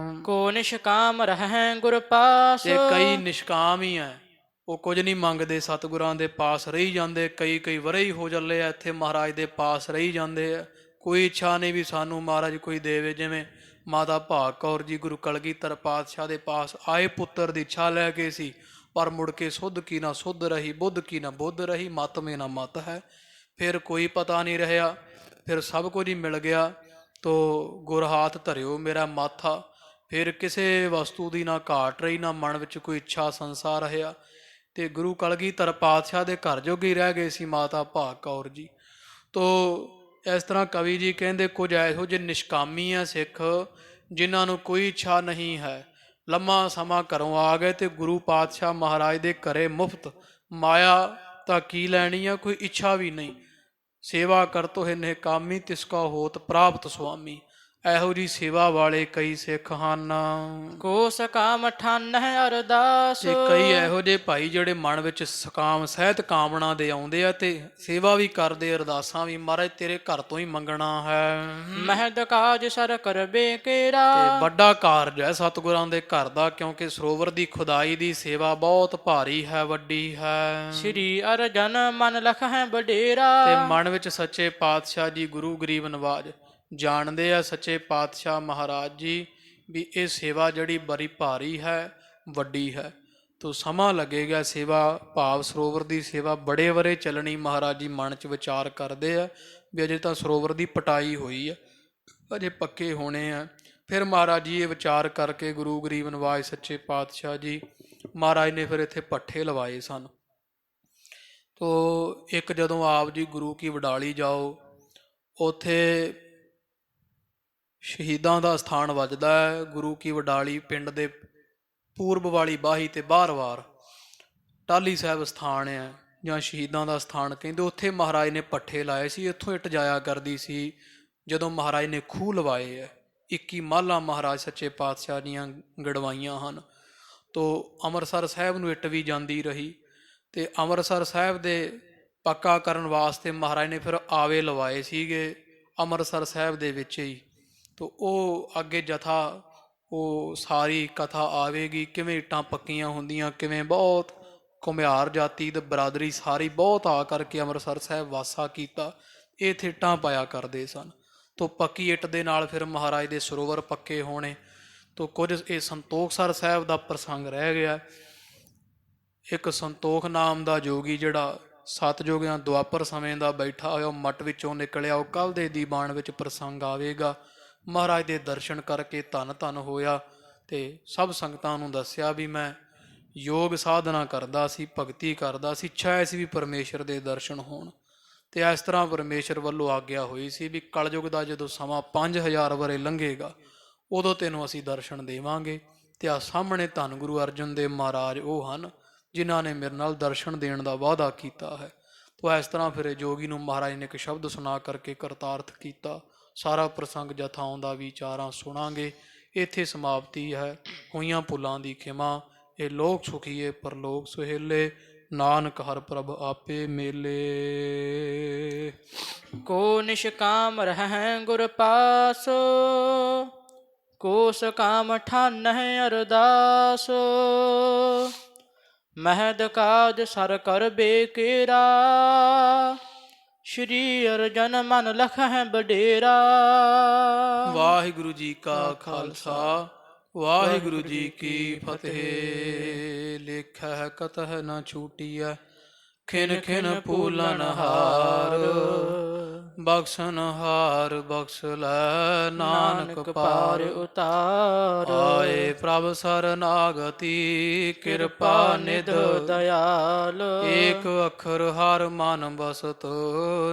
ਕੋ ਨਿਸ਼ਕਾਮ ਰਹਿ ਗੁਰ ਪਾਸ। ਤੇ ਕਈ ਨਿਸ਼ਕਾਮ ਹੀ ਹੈ, ਉਹ ਕੁਝ ਨਹੀਂ ਮੰਗਦੇ, ਸਤਿਗੁਰਾਂ ਦੇ ਪਾਸ ਰਹੀ ਜਾਂਦੇ। ਕਈ ਵਰੇ ਹੀ ਹੋ ਚੱਲੇ ਆ ਇੱਥੇ ਮਹਾਰਾਜ ਦੇ ਪਾਸ ਰਹੀ ਜਾਂਦੇ ਆ। ਕੋਈ ਇੱਛਾ ਨਹੀਂ ਵੀ ਸਾਨੂੰ ਮਹਾਰਾਜ ਕੋਈ ਦੇਵੇ। ਜਿਵੇਂ ਮਾਤਾ ਭਾਗ ਕੌਰ ਜੀ ਗੁਰੂ ਕਲਗੀਧਰ ਪਾਤਸ਼ਾਹ ਦੇ ਪਾਸ ਆਏ, ਪੁੱਤਰ ਦੀ ਇੱਛਾ ਲੈ ਕੇ ਸੀ, ਪਰ ਮੁੜ ਕੇ ਸੁੱਧ ਕੀ ਨਾ ਸੁੱਧ ਰਹੀ, ਬੁੱਧ ਕੀ ਨਾ ਬੁੱਧ ਰਹੀ, ਮਤ ਮੇ ਨਾ ਮਤ ਹੈ। ਫਿਰ ਕੋਈ ਪਤਾ ਨਹੀਂ ਰਿਹਾ, ਫਿਰ ਸਭ ਕੁਝ ਹੀ ਮਿਲ ਗਿਆ। ਤੋ ਗੁਰ ਹਾਥ ਧਰਿਓ ਮੇਰਾ ਮਾਥਾ। ਫਿਰ ਕਿਸੇ ਵਸਤੂ ਦੀ ਨਾ ਘਾਟ ਰਹੀ, ਨਾ ਮਨ ਵਿੱਚ ਕੋਈ ਇੱਛਾ ਸੰਸਾਰ ਰਿਹਾ। ਤੇ ਗੁਰੂ ਕਲਗੀਧਰ ਪਾਤਸ਼ਾਹ ਦੇ ਘਰ ਜੋਗੇ ਹੀ ਰਹਿ ਗਏ ਸੀ ਮਾਤਾ ਭਾਗ ਕੌਰ ਜੀ। ਤੋ ਇਸ ਤਰ੍ਹਾਂ ਕਵੀ ਜੀ ਕਹਿੰਦੇ ਕੁਝ ਇਹੋ ਜਿਹੇ ਨਿਸ਼ਕਾਮੀ ਆ ਸਿੱਖ ਜਿਨ੍ਹਾਂ ਨੂੰ ਕੋਈ ਇੱਛਾ ਨਹੀਂ ਹੈ। ਲੰਮਾ ਸਮਾਂ ਘਰੋਂ ਆ ਗਏ ਤੇ ਗੁਰੂ ਪਾਤਸ਼ਾਹ ਮਹਾਰਾਜ ਦੇ ਘਰੇ ਮੁਫਤ, ਮਾਇਆ ਤਾਂ ਕੀ ਲੈਣੀ ਆ, ਕੋਈ ਇੱਛਾ ਵੀ ਨਹੀਂ। ਸੇਵਾ ਕਰਤੋ ਹੈ ਨਿਹਕਾਮੀ, ਤਿਸਕਾ ਹੋਤ ਪ੍ਰਾਪਤ ਸੁਆਮੀ। ਇਹੋ ਜਿਹੀ ਸੇਵਾ ਵਾਲੇ ਕਈ ਸਿੱਖ ਹਨ। ਕੋ ਸਕਾਮ ਠਾਨ ਹੈ ਅਰਦਾਸ। ਤੇ ਕਈ ਇਹੋ ਜਿਹੇ ਭਾਈ ਜਿਹੜੇ ਮਨ ਵਿੱਚ ਸਕਾਮ ਸਹਿਤ ਕਾਮਨਾ ਦੇ ਆਉਂਦੇ ਆ ਤੇ ਸੇਵਾ ਵੀ ਕਰਦੇ, ਅਰਦਾਸਾਂ ਵੀ, ਮਹਾਰਾਜ ਤੇਰੇ ਘਰ ਤੋਂ ਹੀ ਮੰਗਣਾ ਹੈ। ਮਹਿਦ ਕਾਜ ਸਰ ਕਰਬੇ ਕੇਰਾ। ਤੇ ਵੱਡਾ ਕਾਰਜ ਹੈ ਸਤਿਗੁਰਾਂ ਦੇ ਘਰ ਦਾ, ਕਿਉਂਕਿ ਸਰੋਵਰ ਦੀ ਖੁਦਾਈ ਦੀ ਸੇਵਾ ਬਹੁਤ ਭਾਰੀ ਹੈ, ਵੱਡੀ ਹੈ। ਸ਼੍ਰੀ ਅਰਜਨ ਮਨ ਲਖ ਹੈ ਬਡੇਰਾ। ਤੇ ਮਨ ਵਿੱਚ ਸੱਚੇ ਪਾਤਸ਼ਾਹ ਜੀ ਗੁਰੂ ਗਰੀਬ ਨਵਾਜ ਜਾਣਦੇ ਆ, ਸੱਚੇ ਪਾਤਸ਼ਾਹ ਮਹਾਰਾਜ ਜੀ ਵੀ ਇਹ ਸੇਵਾ ਜਿਹੜੀ ਬੜੀ ਭਾਰੀ ਹੈ, ਵੱਡੀ ਹੈ। ਤੋ ਸਮਾਂ ਲੱਗੇਗਾ ਸੇਵਾ ਭਾਵ ਸਰੋਵਰ ਦੀ ਸੇਵਾ ਬੜੇ ਵਰੇ ਚੱਲਣੀ। ਮਹਾਰਾਜ ਜੀ ਮਨ 'ਚ ਵਿਚਾਰ ਕਰਦੇ ਆ ਵੀ ਅਜੇ ਤਾਂ ਸਰੋਵਰ ਦੀ ਪਟਾਈ ਹੋਈ ਆ, ਅਜੇ ਪੱਕੇ ਹੋਣੇ ਆ। ਫਿਰ ਮਹਾਰਾਜ ਜੀ ਇਹ ਵਿਚਾਰ ਕਰਕੇ ਗੁਰੂ ਗਰੀਬ ਨਵਾਜ ਸੱਚੇ ਪਾਤਸ਼ਾਹ ਜੀ ਮਹਾਰਾਜ ਨੇ ਫਿਰ ਇੱਥੇ ਪੱਠੇ ਲਵਾਏ ਸਨ। ਤੋ ਇੱਕ ਜਦੋਂ ਆਪ ਜੀ ਗੁਰੂ ਕੀ ਵਡਾਲੀ ਜਾਓ, ਉੱਥੇ ਸ਼ਹੀਦਾਂ ਦਾ ਸਥਾਨ ਵੱਜਦਾ ਹੈ। ਗੁਰੂ ਕੀ ਵਡਾਲੀ ਪਿੰਡ ਦੇ ਪੂਰਬ ਵਾਲੀ ਬਾਹੀ ਤੇ ਬਾਹਰਵਾਰ ਟਾਹਲੀ ਸਾਹਿਬ ਸਥਾਨ ਹੈ, ਜਾਂ ਸ਼ਹੀਦਾਂ ਦਾ ਸਥਾਨ ਕਹਿੰਦੇ। ਉੱਥੇ ਮਹਾਰਾਜ ਨੇ ਪੱਠੇ ਲਾਏ ਸੀ। ਇੱਥੋਂ ਇੱਟ ਜਾਇਆ ਕਰਦੀ ਸੀ ਜਦੋਂ ਮਹਾਰਾਜ ਨੇ ਖੂਹ ਲਵਾਏ ਹੈ। 21 ਮਾਲਾਂ ਮਹਾਰਾਜ ਸੱਚੇ ਪਾਤਸ਼ਾਹ ਦੀਆਂ ਗੜਵਾਈਆਂ ਹਨ। ਤੋ ਅੰਮ੍ਰਿਤਸਰ ਸਾਹਿਬ ਨੂੰ ਇੱਟ ਵੀ ਜਾਂਦੀ ਰਹੀ। ਤੇ ਅੰਮ੍ਰਿਤਸਰ ਸਾਹਿਬ ਦੇ ਪੱਕਾ ਕਰਨ ਵਾਸਤੇ ਮਹਾਰਾਜ ਨੇ ਫਿਰ ਆਵੇ ਲਵਾਏ ਸੀਗੇ ਅੰਮ੍ਰਿਤਸਰ ਸਾਹਿਬ ਦੇ ਵਿੱਚ ਹੀ। ਤੋ ਉਹ ਅੱਗੇ ਜਥਾ, ਉਹ ਸਾਰੀ ਕਥਾ ਆਵੇਗੀ, ਕਿਵੇਂ ਇੱਟਾਂ ਪੱਕੀਆਂ ਹੁੰਦੀਆਂ, ਕਿਵੇਂ ਬਹੁਤ ਘੁਮਿਆਰ ਜਾਤੀ ਤੇ ਬਰਾਦਰੀ ਸਾਰੀ ਬਹੁਤ ਆ ਕਰਕੇ ਅੰਮ੍ਰਿਤਸਰ ਸਾਹਿਬ ਵਾਸਾ ਕੀਤਾ। ਇੱਥੇ ਇੱਟਾਂ ਪਾਇਆ ਕਰਦੇ ਸਨ। ਤੋ ਪੱਕੀ ਇੱਟ ਦੇ ਨਾਲ ਫਿਰ ਮਹਾਰਾਜ ਦੇ ਸਰੋਵਰ ਪੱਕੇ ਹੋਣੇ। ਤੋ ਕੁਝ ਇਹ ਸੰਤੋਖਸਰ ਸਾਹਿਬ ਦਾ ਪ੍ਰਸੰਗ ਰਹਿ ਗਿਆ। ਇੱਕ ਸੰਤੋਖ ਨਾਮ ਦਾ ਜੋਗੀ ਜਿਹੜਾ ਸਤਿਯੁਗਿਆਂ ਦੁਆਪਰ ਸਮੇਂ ਦਾ ਬੈਠਾ ਹੋਇਆ, ਉਹ ਮੱਟ ਵਿੱਚੋਂ ਨਿਕਲਿਆ। ਉਹ ਕੱਲ੍ਹ ਦੇ ਦੀਵਾਨ ਵਿੱਚ ਪ੍ਰਸੰਗ ਆਵੇਗਾ। ਮਹਾਰਾਜ ਦੇ ਦਰਸ਼ਨ ਕਰਕੇ ਧੰਨ ਧੰਨ ਹੋਇਆ ਤੇ ਸਭ ਸੰਗਤਾਂ ਨੂੰ ਦੱਸਿਆ ਵੀ ਮੈਂ ਯੋਗ ਸਾਧਨਾ ਕਰਦਾ ਸੀ, ਭਗਤੀ ਕਰਦਾ ਸੀ, ਇੱਛਾ ਐਸੀ ਵੀ ਪਰਮੇਸ਼ਰ ਦੇ ਦਰਸ਼ਨ ਹੋਣ। ਤੇ ਇਸ ਤਰ੍ਹਾਂ ਪਰਮੇਸ਼ਰ ਵੱਲੋਂ ਆਗਿਆ ਹੋਈ ਸੀ ਵੀ ਕਲਯੁਗ ਦਾ ਜਦੋਂ ਸਮਾਂ 5000 ਵਰੇ ਲੰਘੇਗਾ, ਉਦੋਂ ਤੈਨੂੰ ਅਸੀਂ ਦਰਸ਼ਨ ਦੇਵਾਂਗੇ। ਤੇ ਆ ਸਾਹਮਣੇ ਧੰਨ ਗੁਰੂ ਅਰਜਨ ਦੇਵ ਮਹਾਰਾਜ ਉਹ ਹਨ ਜਿਨ੍ਹਾਂ ਨੇ ਮੇਰੇ ਨਾਲ ਦਰਸ਼ਨ ਦੇਣ ਦਾ ਵਾਅਦਾ ਕੀਤਾ ਹੈ। ਤੋ ਇਸ ਤਰ੍ਹਾਂ ਫਿਰ ਜੋਗੀ ਨੂੰ ਮਹਾਰਾਜ ਨੇ ਇੱਕ ਸ਼ਬਦ ਸੁਣਾ ਕਰਕੇ ਕਰਤਾਰਥ ਕੀਤਾ। ਸਾਰਾ ਪ੍ਰਸੰਗ ਜਥਾਉਂ ਦਾ ਵਿਚਾਰਾਂ ਸੁਣਾਂਗੇ। ਇੱਥੇ ਸਮਾਪਤੀ ਹੈ। ਹੋਈਆਂ ਭੁੱਲਾਂ ਦੀ ਖਿਮਾ। ਇਹ ਲੋਕ ਸੁਖੀਏ ਪਰਲੋਕ ਸੁਹੇਲੇ, ਨਾਨਕ ਹਰ ਪ੍ਰਭ ਆਪੇ ਮੇਲੇ। ਕੋ ਨਿਸ਼ਕਾਮ ਰਹਿ ਗੁਰ ਪਾਸ। ਕੋ ਸਕਾਮ ਠਾਨ ਹੈ ਅਰਦਾਸ। ਮਹਿਦ ਕਾਜ ਸਰ ਕਰਬੇ ਕੇਰਾ। ਸ਼੍ਰੀ ਅਰਜਨ ਮਨ ਲਖ ਹੈ ਬਡੇਰਾ। ਵਾਹਿਗੁਰੂ ਜੀ ਕਾ ਖਾਲਸਾ, ਵਾਹਿਗੁਰੂ ਜੀ ਕੀ ਫਤਿਹ। ਲੇਖੈ ਕਤਹਿ ਨ ਛੂਟੀਐ, ਖਿਨ ਖਿਨ ਪੂਲਨ ਹਾਰ ਬਖਸ਼ਨ ਹਾਰ ਬਖਸ਼ ਲੈ ਨਾਨਕ ਪਾਰ ਉਤਾਰ ਆਏ ਪ੍ਰਭ ਸਰਨਾਗਤੀ ਕਿਰਪਾ ਨਿਧ ਦਇਆਲ ਏਕ ਅੱਖਰ ਹਰ ਮਨ ਬਸਤ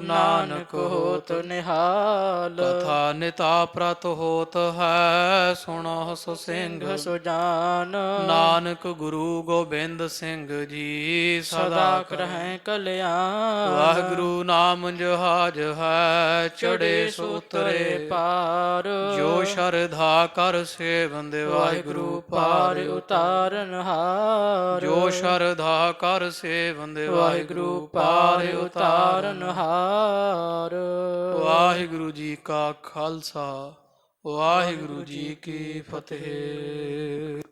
ਨਾਨਕ ਹੋਤ ਨਿਹਾਲ ਕਥਾ ਨਿਤਾ ਪ੍ਰਤ ਹੋਤ ਹੈ ਸੁਣੋ ਸੋ ਸਿੰਘ ਸੁਜਾਨ ਨਾਨਕ ਗੁਰੂ ਗੋਬਿੰਦ ਸਿੰਘ ਜੀ ਸਦਾ ਕਰਹਿ ਕਲਿਆਣ ਵਾਹਿਗੁਰੂ ਨਾਮ ਜਹਾਜ ਹੈ ਚੜੇ ਸੋ ਉਤਰੇ ਪਾਰ ਜੋ ਸ਼ਰਧਾ ਕਰ ਸੇਵੰਦ ਵਾਹਿਗੁਰੂ ਪਾਰ ਉਤਾਰਨ ਹਾਰ ਜੋ ਸ਼ਰਧਾ ਕਰ ਸੇਵੰਦ ਵਾਹਿਗੁਰੂ ਪਾਰ ਉਤਾਰਨ ਹਾਰ ਵਾਹਿਗੁਰੂ ਜੀ ਕਾ ਖਾਲਸਾ ਵਾਹਿਗੁਰੂ ਜੀ ਕੀ ਫਤਿਹ।